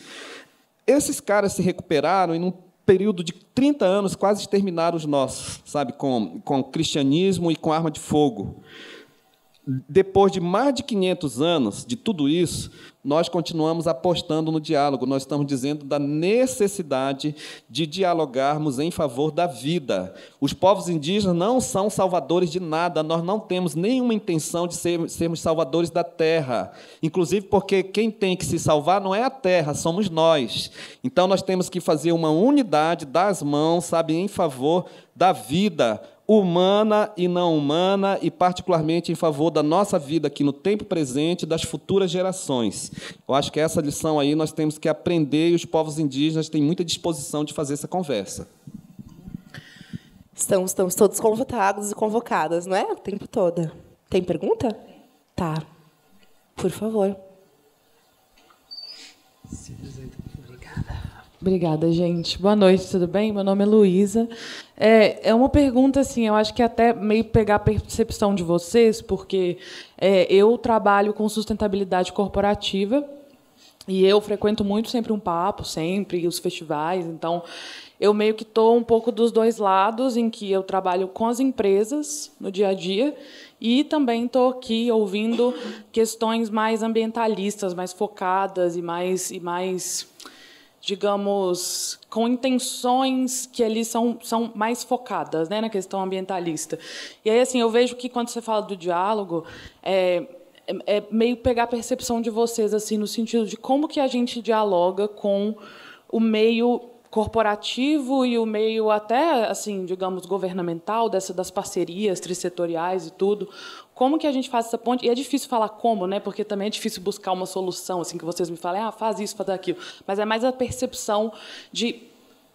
Esses caras se recuperaram e, num período de 30 anos, quase exterminaram os nossos, com cristianismo e com arma de fogo. Depois de mais de 500 anos de tudo isso, nós continuamos apostando no diálogo. Nós estamos dizendo da necessidade de dialogarmos em favor da vida. Os povos indígenas não são salvadores de nada. Nós não temos nenhuma intenção de sermos salvadores da terra. Inclusive porque quem tem que se salvar não é a terra, somos nós. Então, nós temos que fazer uma unidade das mãos, em favor da vida humana e não humana, e particularmente em favor da nossa vida aqui no tempo presente e das futuras gerações. Eu acho que essa lição aí nós temos que aprender, e os povos indígenas têm muita disposição de fazer essa conversa. Estamos todos convocados e convocadas, não é? O tempo todo. Tem pergunta? Tá. Por favor. Obrigada, gente. Boa noite, tudo bem? Meu nome é Luísa. É uma pergunta, assim, eu acho que até meio pegar a percepção de vocês, porque eu trabalho com sustentabilidade corporativa e eu frequento muito Sempre um Papo, sempre, os festivais. Então, eu meio que estou um pouco dos dois lados, em que eu trabalho com as empresas no dia a dia e também estou aqui ouvindo questões mais ambientalistas, mais focadas e mais digamos, com intenções que ali são mais focadas, né, na questão ambientalista. E aí, assim, eu vejo que, quando você fala do diálogo, é meio pegar a percepção de vocês, assim, no sentido de como que a gente dialoga com o meio corporativo e o meio até, assim, digamos, governamental, das parcerias trissetoriais e tudo. Como que a gente faz essa ponte? E é difícil falar como, né? Porque também é difícil buscar uma solução, assim, que vocês me falem, faz isso, faz aquilo. Mas é mais a percepção de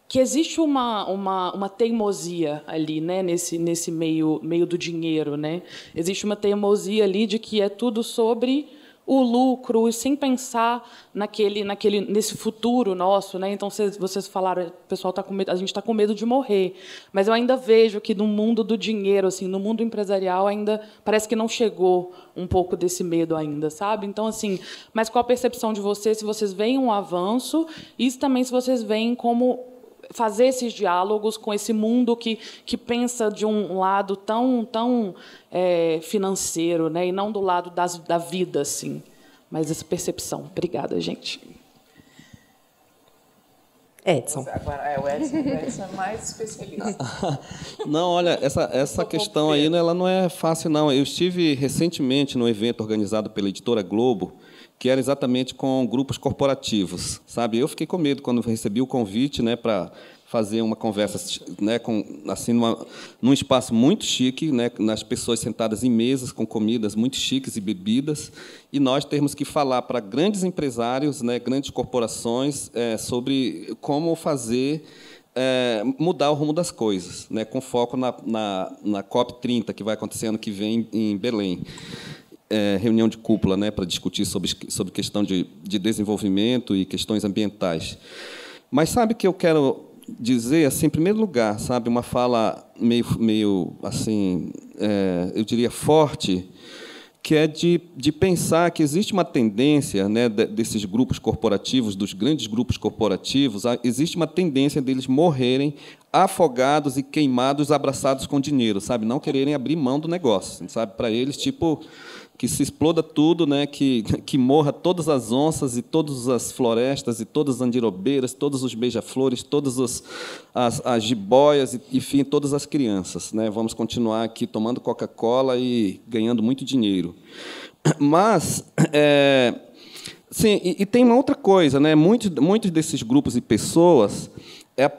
que existe uma teimosia ali, né? Nesse meio do dinheiro, né? Existe uma teimosia ali de que é tudo sobre o lucro, sem pensar nesse futuro nosso, né? Então, vocês falaram, o pessoal está com medo, a gente está com medo de morrer, mas eu ainda vejo que, no mundo do dinheiro, assim, no mundo empresarial, ainda parece que não chegou um pouco desse medo ainda, sabe? Então, assim, mas qual a percepção de vocês, se vocês veem um avanço, e também se vocês veem como fazer esses diálogos com esse mundo que pensa de um lado tão financeiro, né, e não do lado da vida, assim. Mas essa percepção. Obrigada, gente. Edson. Agora, o Edson é mais especialista. Não, olha, essa questão aí, ela não é fácil, não. Eu estive recentemente num evento organizado pela Editora Globo, que era exatamente com grupos corporativos, sabe? Eu fiquei com medo quando recebi o convite, né, para fazer uma conversa, né, num espaço muito chique, né, nas pessoas sentadas em mesas com comidas muito chiques e bebidas, e nós termos que falar para grandes empresários, né, grandes corporações, sobre como fazer mudar o rumo das coisas, né, com foco na COP30, que vai acontecer ano que vem em Belém. Reunião de cúpula, né, para discutir sobre questão de desenvolvimento e questões ambientais. Mas sabe que eu quero dizer, assim, em primeiro lugar, sabe, uma fala meio assim, eu diria forte, que é de pensar que existe uma tendência, né, desses grupos corporativos, dos grandes grupos corporativos, existe uma tendência deles morrerem afogados e queimados, abraçados com dinheiro, sabe? Não quererem abrir mão do negócio, sabe? Para eles, tipo, que se exploda tudo, né? Que morra todas as onças e todas as florestas e todas as andirobeiras, todos os beija-flores, todas as jiboias, enfim, todas as crianças, né? Vamos continuar aqui tomando Coca-Cola e ganhando muito dinheiro. Mas, sim, e tem uma outra coisa, né? Muitos desses grupos e pessoas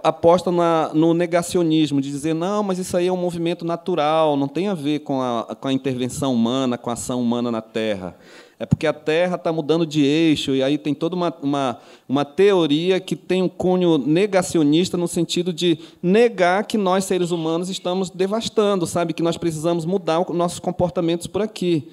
apostam no negacionismo, de dizer, não, mas isso aí é um movimento natural, não tem a ver com a intervenção humana, com a ação humana na Terra. É porque a Terra está mudando de eixo, e aí tem toda uma teoria que tem um cunho negacionista, no sentido de negar que nós, seres humanos, estamos devastando, sabe? Que nós precisamos mudar os nossos comportamentos por aqui.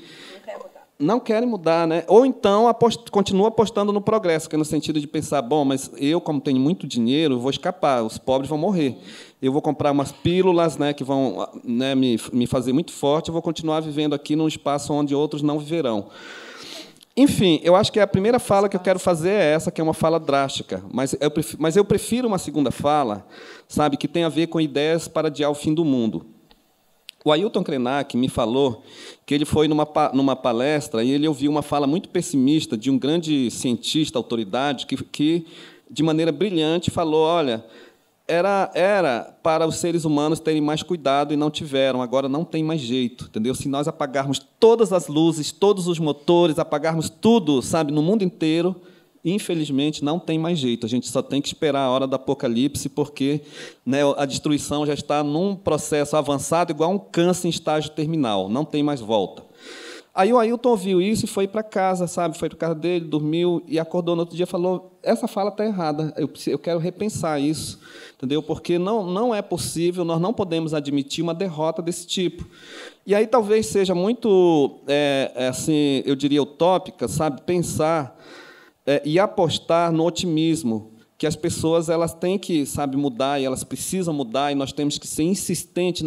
Não querem mudar, né? Ou então continua apostando no progresso, que é no sentido de pensar, bom, mas eu, como tenho muito dinheiro, vou escapar, os pobres vão morrer. Eu vou comprar umas pílulas, né, que vão, né, me fazer muito forte, eu vou continuar vivendo aqui num espaço onde outros não viverão. Enfim, eu acho que a primeira fala que eu quero fazer é essa, que é uma fala drástica, mas eu prefiro uma segunda fala, sabe, que tem a ver com ideias para adiar o fim do mundo. O Ailton Krenak me falou que ele foi numa palestra e ele ouviu uma fala muito pessimista de um grande cientista, autoridade, que de maneira brilhante, falou, olha, era para os seres humanos terem mais cuidado e não tiveram, agora não tem mais jeito, entendeu? Se nós apagarmos todas as luzes, todos os motores, apagarmos tudo, sabe, no mundo inteiro, infelizmente, não tem mais jeito. A gente só tem que esperar a hora do apocalipse, porque, né, a destruição já está num processo avançado, igual um câncer em estágio terminal. Não tem mais volta. Aí o Ailton ouviu isso e foi para casa, sabe? Foi para casa dele, dormiu e acordou no outro dia e falou, essa fala está errada, eu quero repensar isso, entendeu? Porque não é possível, nós não podemos admitir uma derrota desse tipo. E aí talvez seja muito, assim, eu diria, utópica, sabe? Pensar e apostar no otimismo, que as pessoas elas têm que, sabe, mudar, e elas precisam mudar, e nós temos que ser insistentes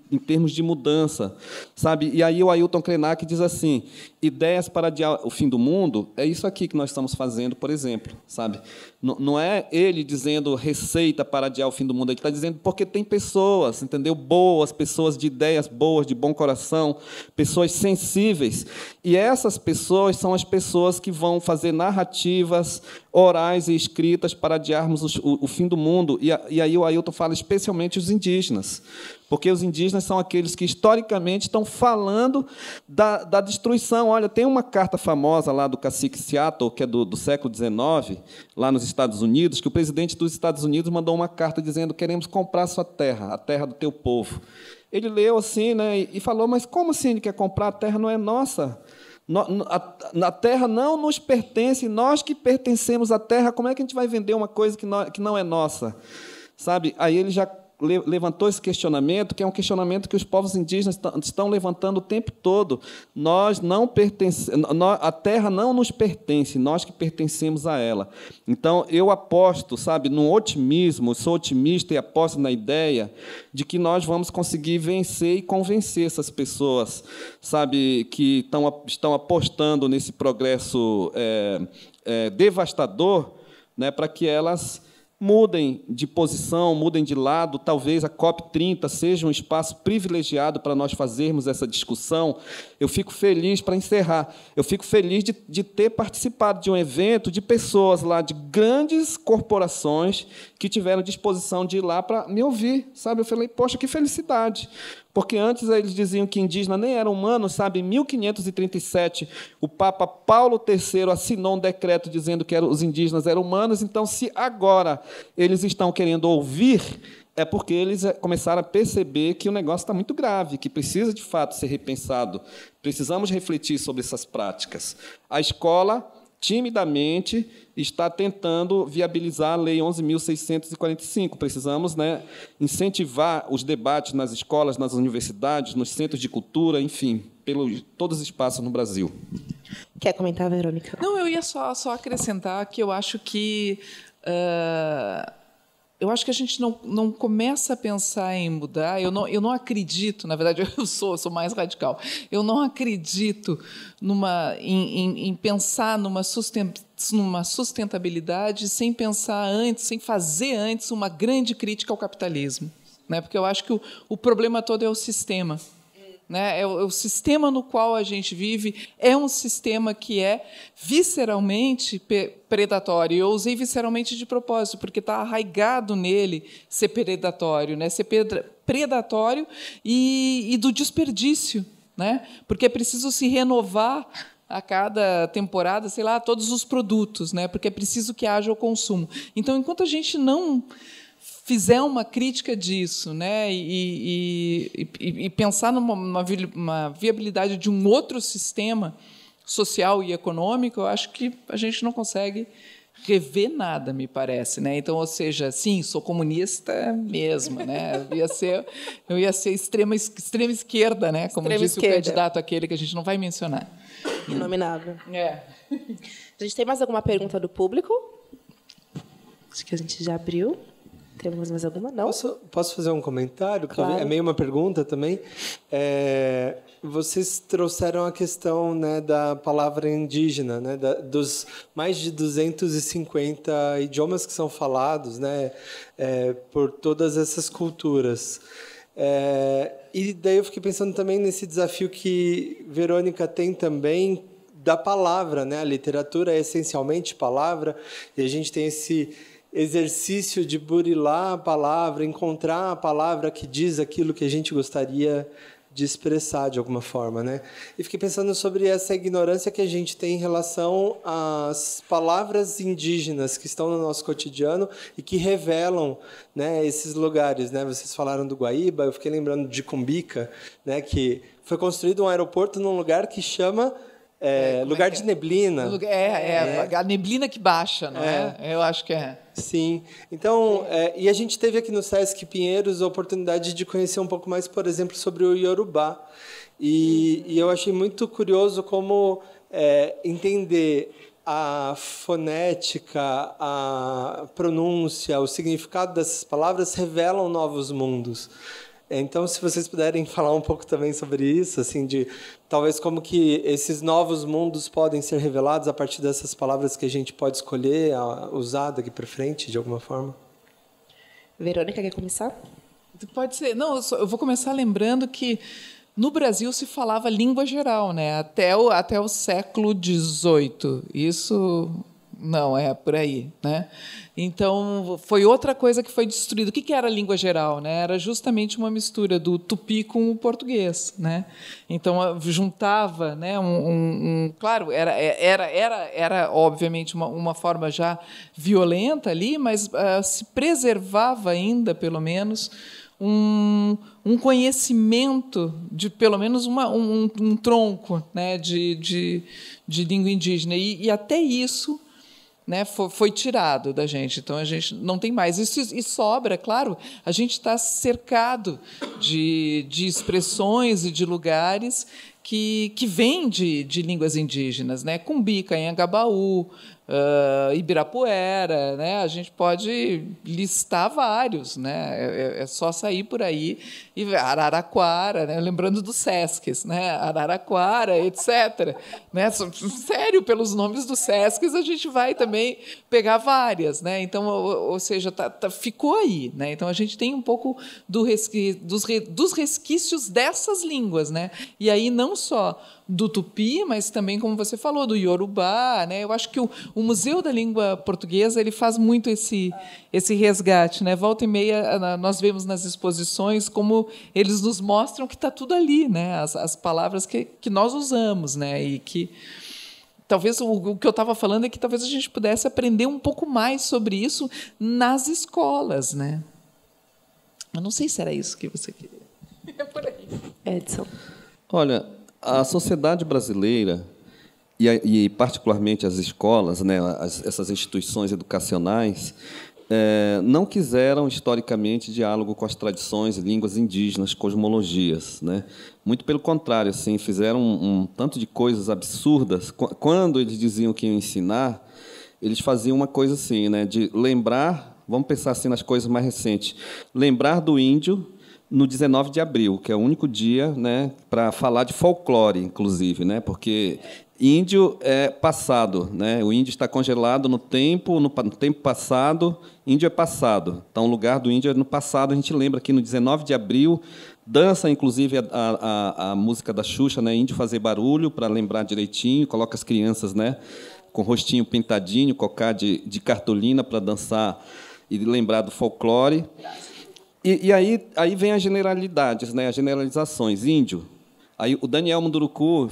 em termos de mudança, sabe? E aí o Ailton Krenak diz assim, ideias para adiar o fim do mundo, é isso aqui que nós estamos fazendo, por exemplo, sabe? Não é ele dizendo receita para adiar o fim do mundo, ele está dizendo porque tem pessoas, entendeu? Boas, pessoas de ideias boas, de bom coração, pessoas sensíveis, e essas pessoas são as pessoas que vão fazer narrativas orais e escritas para adiarmos o fim do mundo, e aí o Ailton fala especialmente os indígenas, porque os indígenas são aqueles que, historicamente, estão falando da destruição. Olha, tem uma carta famosa lá do cacique Seattle, que é do século XIX, lá nos Estados Unidos, que o presidente dos Estados Unidos mandou uma carta dizendo queremos comprar a sua terra, a terra do teu povo. Ele leu assim, né, e falou, mas como assim ele quer comprar? A terra não é nossa. A terra não nos pertence, nós que pertencemos à terra, como é que a gente vai vender uma coisa que não é nossa? Sabe? Aí ele já levantou esse questionamento, que é um questionamento que os povos indígenas estão levantando o tempo todo. Nós não pertencemos, a terra não nos pertence, nós que pertencemos a ela. Então, eu aposto, sabe, no otimismo, sou otimista e aposto na ideia de que nós vamos conseguir vencer e convencer essas pessoas, sabe, que estão apostando nesse progresso devastador, né, para que elas mudem de posição, mudem de lado. Talvez a COP30 seja um espaço privilegiado para nós fazermos essa discussão. Eu fico feliz, para encerrar, eu fico feliz de ter participado de um evento de pessoas lá, de grandes corporações, que tiveram disposição de ir lá para me ouvir, sabe? Eu falei, poxa, que felicidade. Porque antes eles diziam que indígena nem era humano, sabe? Em 1537, o Papa Paulo III assinou um decreto dizendo que os indígenas eram humanos. Então, se agora eles estão querendo ouvir, é porque eles começaram a perceber que o negócio está muito grave, que precisa, de fato, ser repensado. Precisamos refletir sobre essas práticas. A escola, timidamente, está tentando viabilizar a Lei 11.645. Precisamos, né, incentivar os debates nas escolas, nas universidades, nos centros de cultura, enfim, pelos todos os espaços no Brasil. Quer comentar, Verônica? Não, eu ia só acrescentar que eu acho que eu acho que a gente não começa a pensar em mudar. Eu não acredito, na verdade, eu sou mais radical. Eu não acredito em pensar numa sustentabilidade sem pensar antes, sem fazer antes uma grande crítica ao capitalismo, né? Porque eu acho que o problema todo é o sistema. Né? É o sistema no qual a gente vive é um sistema que é visceralmente predatório. Eu usei visceralmente de propósito, porque está arraigado nele ser predatório, né? Ser predatório e do desperdício, né? Porque é preciso se renovar a cada temporada, sei lá, todos os produtos, né? Porque é preciso que haja o consumo. Então, enquanto a gente não fizer uma crítica disso, né, e pensar numa viabilidade de um outro sistema social e econômico, eu acho que a gente não consegue rever nada, me parece, né? Então, ou seja, sim, sou comunista mesmo, né? Eu ia ser extrema esquerda, né? Como disse o candidato aquele que a gente não vai mencionar. Inominável. É. A gente tem mais alguma pergunta do público? Acho que a gente já abriu. Temos mais alguma? Não? Posso fazer um comentário? Claro. É meio uma pergunta também. Vocês trouxeram a questão, né, da palavra indígena, né, dos mais de 250 idiomas que são falados, né, por todas essas culturas. E daí eu fiquei pensando também nesse desafio que Verônica tem também da palavra, né? A literatura é essencialmente palavra, e a gente tem esse exercício de burilar a palavra, encontrar a palavra que diz aquilo que a gente gostaria de expressar de alguma forma, né? E fiquei pensando sobre essa ignorância que a gente tem em relação às palavras indígenas que estão no nosso cotidiano e que revelam, né, esses lugares, né? Vocês falaram do Guaíba, eu fiquei lembrando de Cumbica, né, que foi construído um aeroporto num lugar que chama lugar de neblina. A neblina que baixa, não é? Eu acho que é. Sim. Então, e a gente teve aqui no Sesc Pinheiros a oportunidade de conhecer um pouco mais, por exemplo, sobre o Iorubá. E eu achei muito curioso como entender a fonética, a pronúncia, o significado dessas palavras revelam novos mundos. Então, se vocês puderem falar um pouco também sobre isso, assim, de talvez como que esses novos mundos podem ser revelados a partir dessas palavras que a gente pode escolher, usar daqui para frente, de alguma forma. Verônica, quer começar? Pode ser. Não, eu vou começar lembrando que no Brasil se falava língua geral, né? Até o século XVIII. Isso não é por aí, né? Então foi outra coisa que foi destruída. O que era a língua geral, né? Era justamente uma mistura do tupi com o português, né? Então juntava, né? Claro, era obviamente uma forma já violenta ali, mas se preservava ainda, pelo menos, um conhecimento de pelo menos um tronco, né? de língua indígena e até isso, né, foi tirado da gente. Então a gente não tem mais isso, e sobra, claro, a gente está cercado de expressões e de lugares que vêm de línguas indígenas, né? Cumbica, Anhangabaú, Ibirapuera, né? A gente pode listar vários, né? É só sair por aí e ver Araraquara, né? Lembrando dos Sescs, né? Araraquara, etc. Né? Sério, pelos nomes dos Sescs a gente vai também pegar várias, né? Então, ou seja, ficou aí, né? Então a gente tem um pouco dos resquícios dessas línguas, né? E aí não só do tupi, mas também, como você falou, do iorubá, né? Eu acho que o Museu da Língua Portuguesa ele faz muito esse resgate, né? Volta e meia nós vemos nas exposições como eles nos mostram que está tudo ali, né? As palavras que nós usamos, né? E que talvez o que eu estava falando é que talvez a gente pudesse aprender um pouco mais sobre isso nas escolas, né? Eu não sei se era isso que você queria. É por aí. Edson. Olha, a sociedade brasileira e particularmente as escolas, né, essas instituições educacionais, não quiseram historicamente diálogo com as tradições, línguas indígenas, cosmologias, né? Muito pelo contrário, assim, fizeram um tanto de coisas absurdas. Quando eles diziam que iam ensinar, eles faziam uma coisa assim, né, de lembrar Vamos pensar assim nas coisas mais recentes. Lembrar do índio no 19 de abril, que é o único dia, né, para falar de folclore, inclusive, né, porque índio é passado, né, o índio está congelado no tempo passado, índio é passado. Então, o lugar do índio é no passado. A gente lembra que no 19 de abril, dança, inclusive, a música da Xuxa, né, Índio Fazer Barulho, para lembrar direitinho, coloca as crianças, né, com o rostinho pintadinho, cocá de cartolina para dançar e lembrar do folclore. E aí vem as generalidades, né, as generalizações. Índio. Aí o Daniel Munduruku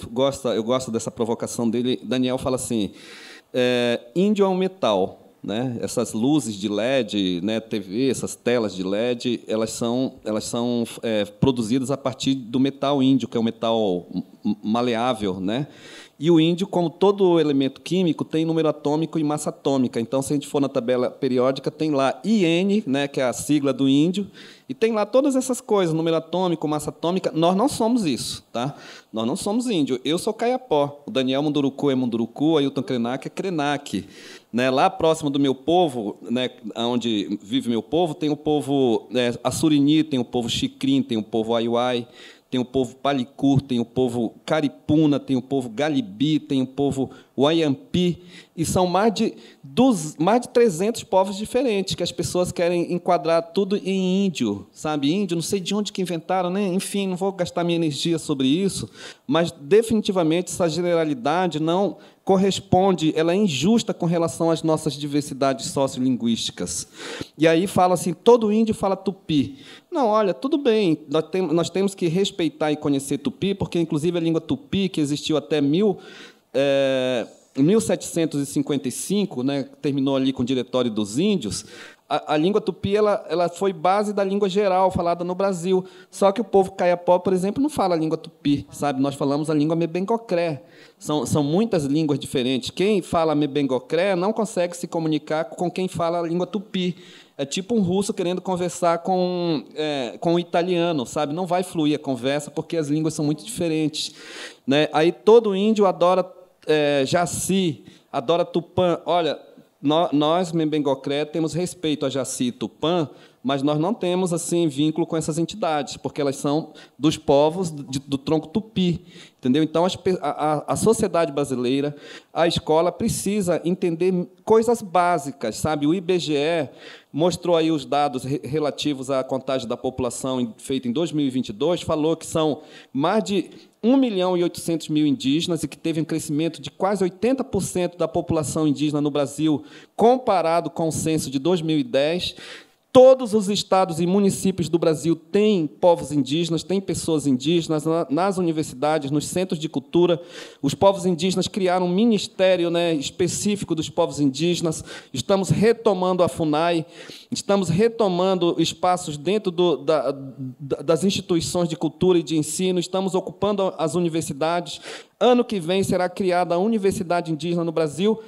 eu gosto dessa provocação dele. Daniel fala assim: índio é um metal, né? Essas luzes de LED, né, TV, essas telas de LED, elas são produzidas a partir do metal índio, que é um metal maleável, né? E o índio, como todo elemento químico, tem número atômico e massa atômica. Então, se a gente for na tabela periódica, tem lá IN, né, que é a sigla do índio, e tem lá todas essas coisas, número atômico, massa atômica. Nós não somos isso, tá? Nós não somos índio. Eu sou Caiapó. O Daniel Munduruku é Munduruku, o Ailton Krenak é Krenak. Né? Lá próximo do meu povo, né, onde vive meu povo, tem o povo Assurini, tem o povo Xicrim, tem o povo Aiuai, tem o povo Palicur, tem o povo Caripuna, tem o povo Galibi, tem o povo Wayampi, e são mais de 300 povos diferentes que as pessoas querem enquadrar tudo em índio, sabe? Índio, não sei de onde que inventaram, né? Enfim, não vou gastar minha energia sobre isso, mas definitivamente essa generalidade não corresponde, ela é injusta com relação às nossas diversidades sociolinguísticas. E aí fala assim, todo índio fala tupi. Não, olha, tudo bem, nós temos que respeitar e conhecer tupi, porque, inclusive, a língua tupi, que existiu até 1755, né, terminou ali com o Diretório dos Índios, a língua tupi ela foi base da língua geral falada no Brasil. Só que o povo Caiapó, por exemplo, não fala a língua tupi, sabe? Nós falamos a língua mebengocré. São muitas línguas diferentes. Quem fala mebengocré não consegue se comunicar com quem fala a língua tupi. É tipo um russo querendo conversar com um italiano, sabe? Não vai fluir a conversa porque as línguas são muito diferentes, né? Aí todo índio adora Jaci, adora Tupã. Olha, nós, Mebengocré, temos respeito a Jaci e Tupã, mas nós não temos assim vínculo com essas entidades, porque elas são dos povos do tronco tupi, entendeu? Então, a sociedade brasileira, a escola precisa entender coisas básicas, sabe? O IBGE mostrou aí os dados relativos à contagem da população feita em 2022, falou que são mais de 1.800.000 indígenas e que teve um crescimento de quase 80% da população indígena no Brasil, comparado com o censo de 2010. Todos os estados e municípios do Brasil têm povos indígenas, têm pessoas indígenas nas universidades, nos centros de cultura. Os povos indígenas criaram um ministério, né, específico dos povos indígenas. Estamos retomando a FUNAI, estamos retomando espaços dentro das instituições de cultura e de ensino, estamos ocupando as universidades. Ano que vem será criada a Universidade Indígena no Brasil.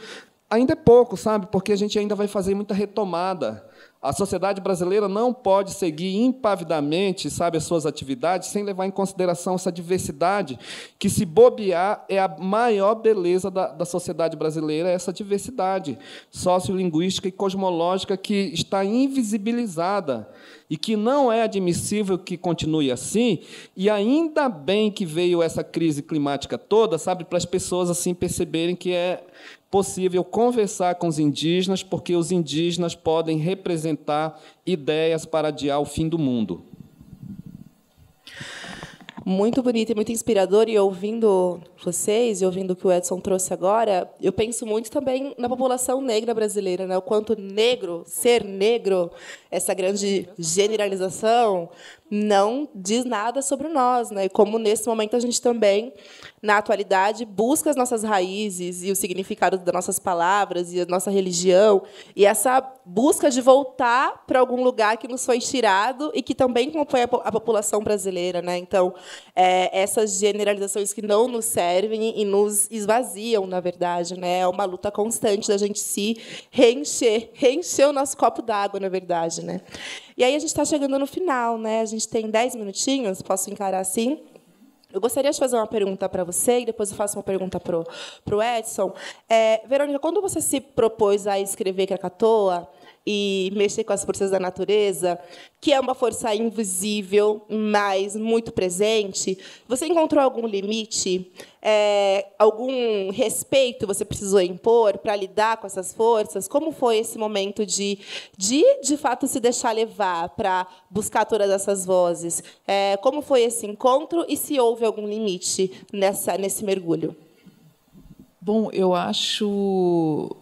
Ainda é pouco, sabe? Porque a gente ainda vai fazer muita retomada. A sociedade brasileira não pode seguir impavidamente, sabe, as suas atividades sem levar em consideração essa diversidade, que, se bobear, é a maior beleza da sociedade brasileira, essa diversidade sociolinguística e cosmológica que está invisibilizada e que não é admissível que continue assim. E ainda bem que veio essa crise climática toda, sabe, para as pessoas assim perceberem que é possível conversar com os indígenas, porque os indígenas podem representar ideias para adiar o fim do mundo. Muito bonito e muito inspirador. E ouvindo vocês, e ouvindo o que o Edson trouxe agora, eu penso muito também na população negra brasileira, né? O quanto negro, ser negro, essa grande generalização, não diz nada sobre nós, né? E como, nesse momento, a gente também, na atualidade, busca as nossas raízes e o significado das nossas palavras e a nossa religião, e essa busca de voltar para algum lugar que nos foi tirado e que também compõe a população brasileira, né? Então, essas generalizações que não nos servem e nos esvaziam, na verdade, né? É uma luta constante da gente se reencher o nosso copo d'água, na verdade, né? E aí a gente está chegando no final, né? A gente tem 10 minutinhos, posso encarar assim? Eu gostaria de fazer uma pergunta para você, e depois eu faço uma pergunta para o Edson. Verônica, quando você se propôs a escrever Krakatoa, e mexer com as forças da natureza, que é uma força invisível, mas muito presente, você encontrou algum limite, algum respeito você precisou impor para lidar com essas forças? Como foi esse momento de fato, se deixar levar para buscar todas essas vozes? Como foi esse encontro e se houve algum limite nesse mergulho? Bom, eu acho...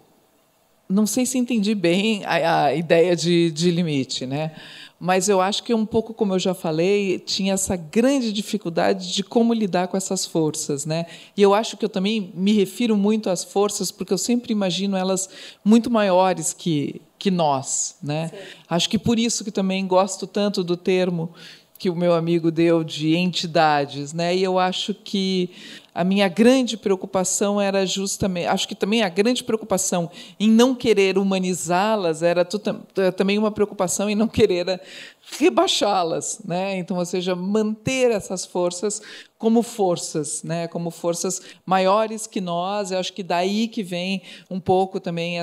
Não sei se entendi bem a ideia de limite, né? Mas eu acho que, um pouco como eu já falei, tinha essa grande dificuldade de como lidar com essas forças, né? E eu acho que eu também me refiro muito às forças porque eu sempre imagino elas muito maiores que nós, né? Sim. Acho que por isso que também gosto tanto do termo que o meu amigo deu de entidades, né? E eu acho que a minha grande preocupação era justamente... Acho que também a grande preocupação em não querer humanizá-las era também uma preocupação em não querer rebaixá-las, né? Então, ou seja, manter essas forças, né? Como forças maiores que nós. Eu acho que daí que vem um pouco também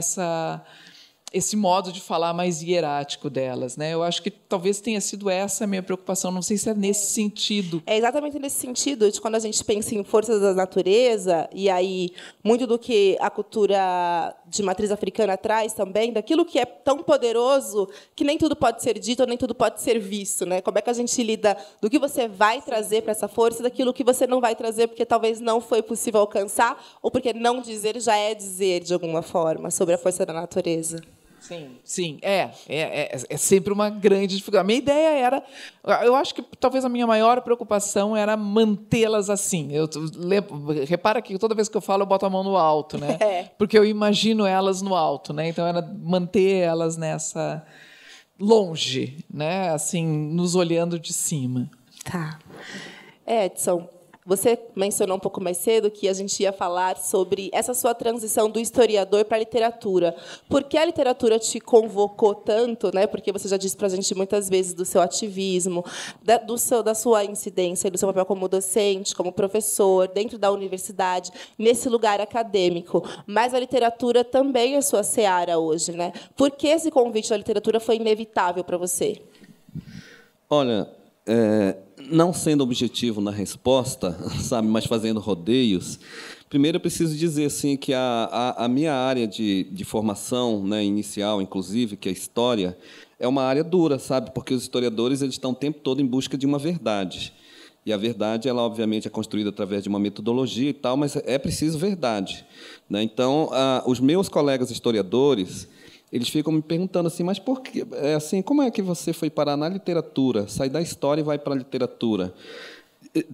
esse modo de falar mais hierático delas, né? Eu acho que talvez tenha sido essa a minha preocupação. Não sei se é nesse sentido. É exatamente nesse sentido, de quando a gente pensa em forças da natureza, e aí muito do que a cultura de matriz africana traz também, daquilo que é tão poderoso que nem tudo pode ser dito, nem tudo pode ser visto, né? Como é que a gente lida do que você vai trazer para essa força, daquilo que você não vai trazer porque talvez não foi possível alcançar, ou porque não dizer já é dizer, de alguma forma, sobre a força da natureza. Sim, é sempre uma grande dificuldade. A minha ideia era... Eu acho que talvez a minha maior preocupação era mantê-las assim. Repara que toda vez que eu falo, eu boto a mão no alto, né? Porque eu imagino elas no alto, né? Então, era manter elas nessa... longe, né? Assim, nos olhando de cima. Tá. Edson, você mencionou um pouco mais cedo que a gente ia falar sobre essa sua transição do historiador para a literatura. Por que a literatura te convocou tanto, né? Porque você já disse para a gente muitas vezes do seu ativismo, da sua incidência, do seu papel como docente, como professor, dentro da universidade, nesse lugar acadêmico. Mas a literatura também é sua seara hoje, né? Por que esse convite da literatura foi inevitável para você? Olha... não sendo objetivo na resposta, sabe, mas fazendo rodeios, primeiro eu preciso dizer assim, que a minha área de formação, né, inicial, inclusive, que é a história, é uma área dura, sabe, porque os historiadores eles estão o tempo todo em busca de uma verdade. E a verdade, ela obviamente é construída através de uma metodologia e tal, mas é preciso verdade, né? Então, os meus colegas historiadores, eles ficam me perguntando assim, mas por que, assim, como é que você foi parar na literatura, sai da história e vai para a literatura?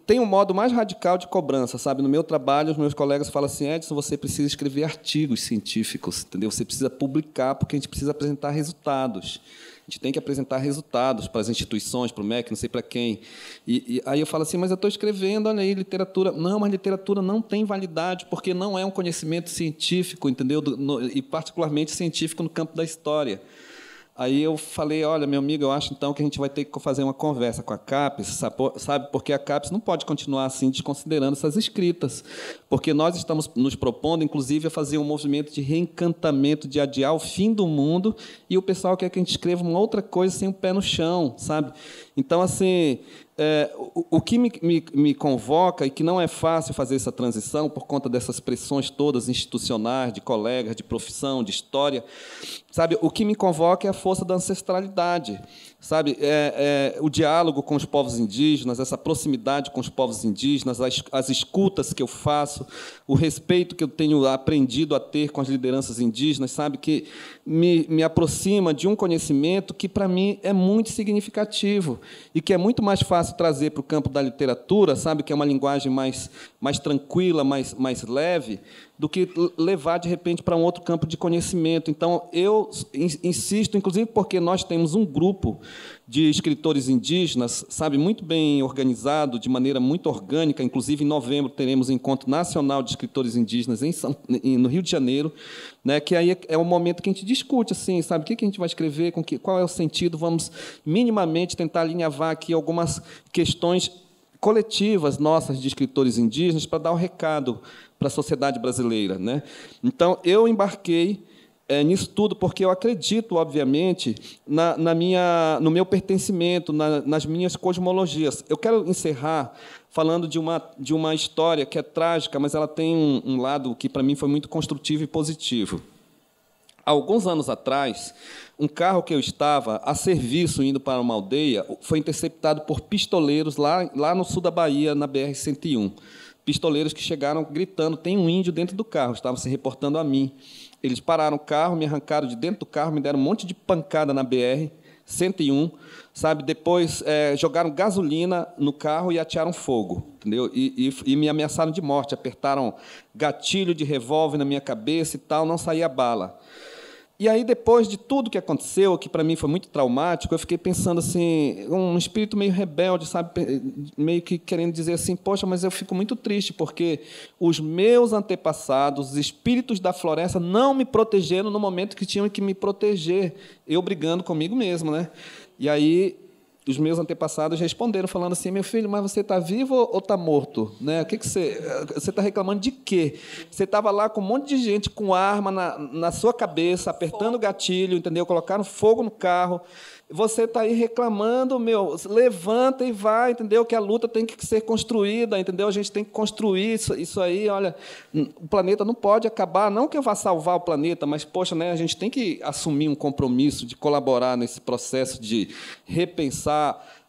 Tem um modo mais radical de cobrança, sabe? No meu trabalho, os meus colegas falam assim, Edson, você precisa escrever artigos científicos, entendeu? Você precisa publicar, porque a gente precisa apresentar resultados. A gente tem que apresentar resultados para as instituições, para o MEC, não sei para quem. E aí eu falo assim, mas eu estou escrevendo, olha aí, literatura. Não, mas literatura não tem validade, porque não é um conhecimento científico, entendeu? E particularmente científico no campo da história. Aí eu falei, olha, meu amigo, eu acho então que a gente vai ter que fazer uma conversa com a CAPES, sabe? Porque a CAPES não pode continuar assim, desconsiderando essas escritas, porque nós estamos nos propondo, inclusive, a fazer um movimento de reencantamento, de adiar o fim do mundo, e o pessoal quer que a gente escreva uma outra coisa sem o pé no chão, sabe? Então, assim, o que me convoca, e que não é fácil fazer essa transição, por conta dessas pressões todas institucionais, de colegas, de profissão, de história, sabe? O que me convoca é a força da ancestralidade, sabe? O diálogo com os povos indígenas, essa proximidade com os povos indígenas, as escutas que eu faço, o respeito que eu tenho aprendido a ter com as lideranças indígenas, sabe? Que me aproxima de um conhecimento que, para mim, é muito significativo e que é muito mais fácil trazer para o campo da literatura, sabe? Que é uma linguagem mais tranquila, mais leve, do que levar, de repente, para um outro campo de conhecimento. Então, eu insisto, inclusive porque nós temos um grupo de escritores indígenas, sabe, muito bem organizado, de maneira muito orgânica. Inclusive, em novembro, teremos o Encontro Nacional de Escritores Indígenas no Rio de Janeiro, né, que aí é o momento que a gente discute, assim, sabe, o que a gente vai escrever, qual é o sentido, vamos minimamente tentar alinhavar aqui algumas questões coletivas nossas de escritores indígenas para dar o recado para a sociedade brasileira, né? Então, eu embarquei nisso tudo, porque eu acredito, obviamente, no meu pertencimento, nas minhas cosmologias. Eu quero encerrar falando de uma história que é trágica, mas ela tem um lado que, para mim, foi muito construtivo e positivo. Há alguns anos atrás, um carro que eu estava a serviço, indo para uma aldeia, foi interceptado por pistoleiros lá no sul da Bahia, na BR-101. Pistoleiros que chegaram gritando, tem um índio dentro do carro, estavam se reportando a mim. Eles pararam o carro, me arrancaram de dentro do carro, me deram um monte de pancada na BR-101, sabe? Depois jogaram gasolina no carro e atearam fogo, entendeu? E me ameaçaram de morte, apertaram gatilho de revólver na minha cabeça e tal, não saía bala. E aí, depois de tudo que aconteceu, que para mim foi muito traumático, eu fiquei pensando assim, um espírito meio rebelde, sabe, meio que querendo dizer assim, poxa, mas eu fico muito triste porque os meus antepassados, os espíritos da floresta, não me protegeram no momento que tinham que me proteger, eu brigando comigo mesmo, né? E aí os meus antepassados responderam, falando assim, meu filho, mas você está vivo ou está morto? Né? O que você está reclamando de quê? Você estava lá com um monte de gente com arma na sua cabeça, apertando o gatilho, entendeu? Colocaram fogo no carro. Você está aí reclamando, levanta e vai, entendeu? Que a luta tem que ser construída, entendeu? A gente tem que construir isso aí. Olha, o planeta não pode acabar, não que eu vá salvar o planeta, mas, poxa, né, a gente tem que assumir um compromisso de colaborar nesse processo de repensar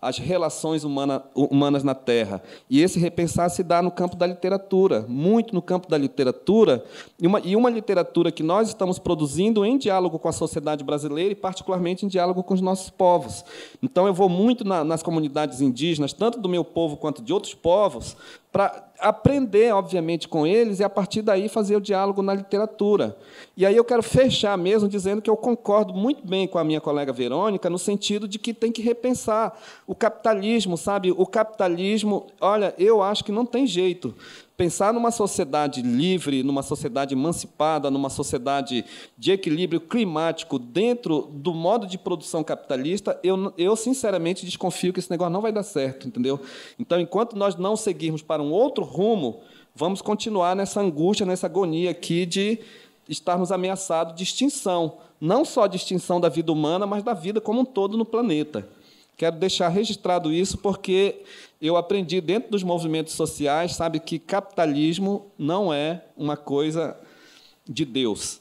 as relações humanas na Terra. E esse repensar se dá no campo da literatura, muito no campo da literatura, e uma literatura que nós estamos produzindo em diálogo com a sociedade brasileira e, particularmente, em diálogo com os nossos povos. Então, eu vou muito nas comunidades indígenas, tanto do meu povo quanto de outros povos, para aprender, obviamente, com eles e, a partir daí, fazer o diálogo na literatura. E aí eu quero fechar mesmo dizendo que eu concordo muito bem com a minha colega Verônica, no sentido de que tem que repensar o capitalismo, sabe? O capitalismo, olha, eu acho que não tem jeito. Pensar numa sociedade livre, numa sociedade emancipada, numa sociedade de equilíbrio climático dentro do modo de produção capitalista, eu sinceramente desconfio que esse negócio não vai dar certo, entendeu? Então, enquanto nós não seguirmos para um outro rumo, vamos continuar nessa angústia, nessa agonia aqui de estarmos ameaçados de extinção, não só de extinção da vida humana, mas da vida como um todo no planeta. Quero deixar registrado isso porque eu aprendi dentro dos movimentos sociais, sabe, que capitalismo não é uma coisa de Deus.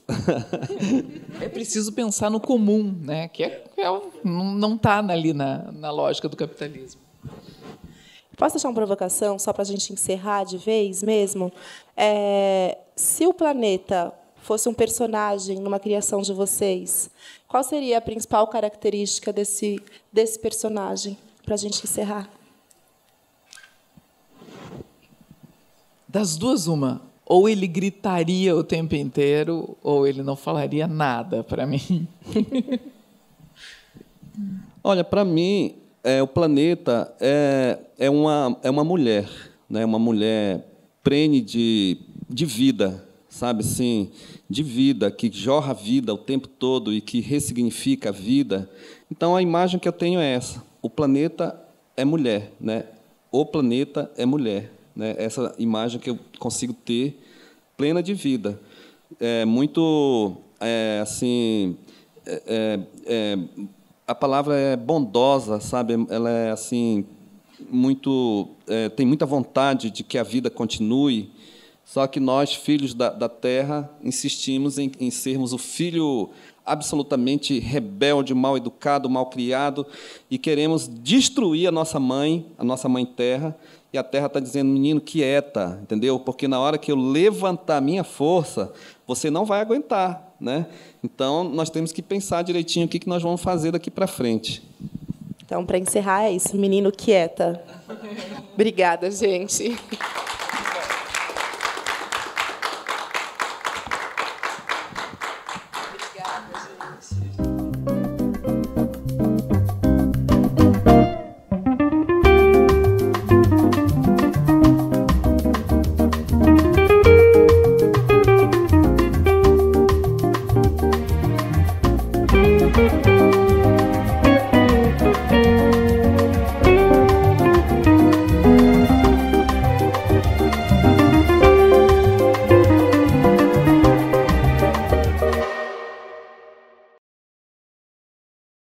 É preciso pensar no comum, né? Que não está ali na lógica do capitalismo. Posso deixar uma provocação, só para a gente encerrar de vez mesmo? Se o planeta fosse um personagem numa criação de vocês, qual seria a principal característica desse personagem, para a gente encerrar? Das duas, uma. Ou ele gritaria o tempo inteiro, ou ele não falaria nada para mim. Olha, para mim, o planeta é uma mulher, né? Uma mulher prene de vida, sabe assim, de vida, que jorra a vida o tempo todo e que ressignifica a vida. Então, a imagem que eu tenho é essa. O planeta é mulher, né? O planeta é mulher, né? Essa imagem que eu consigo ter plena de vida. A palavra é bondosa, sabe? Ela é assim tem muita vontade de que a vida continue. Só que nós, filhos da Terra, insistimos em sermos o filho absolutamente rebelde, mal educado, mal criado, e queremos destruir a nossa mãe Terra, e a Terra está dizendo, menino, quieta, entendeu? Porque na hora que eu levantar a minha força, você não vai aguentar, né? Então, nós temos que pensar direitinho o que nós vamos fazer daqui para frente. Então, para encerrar, é isso, menino, quieta. Obrigada, gente.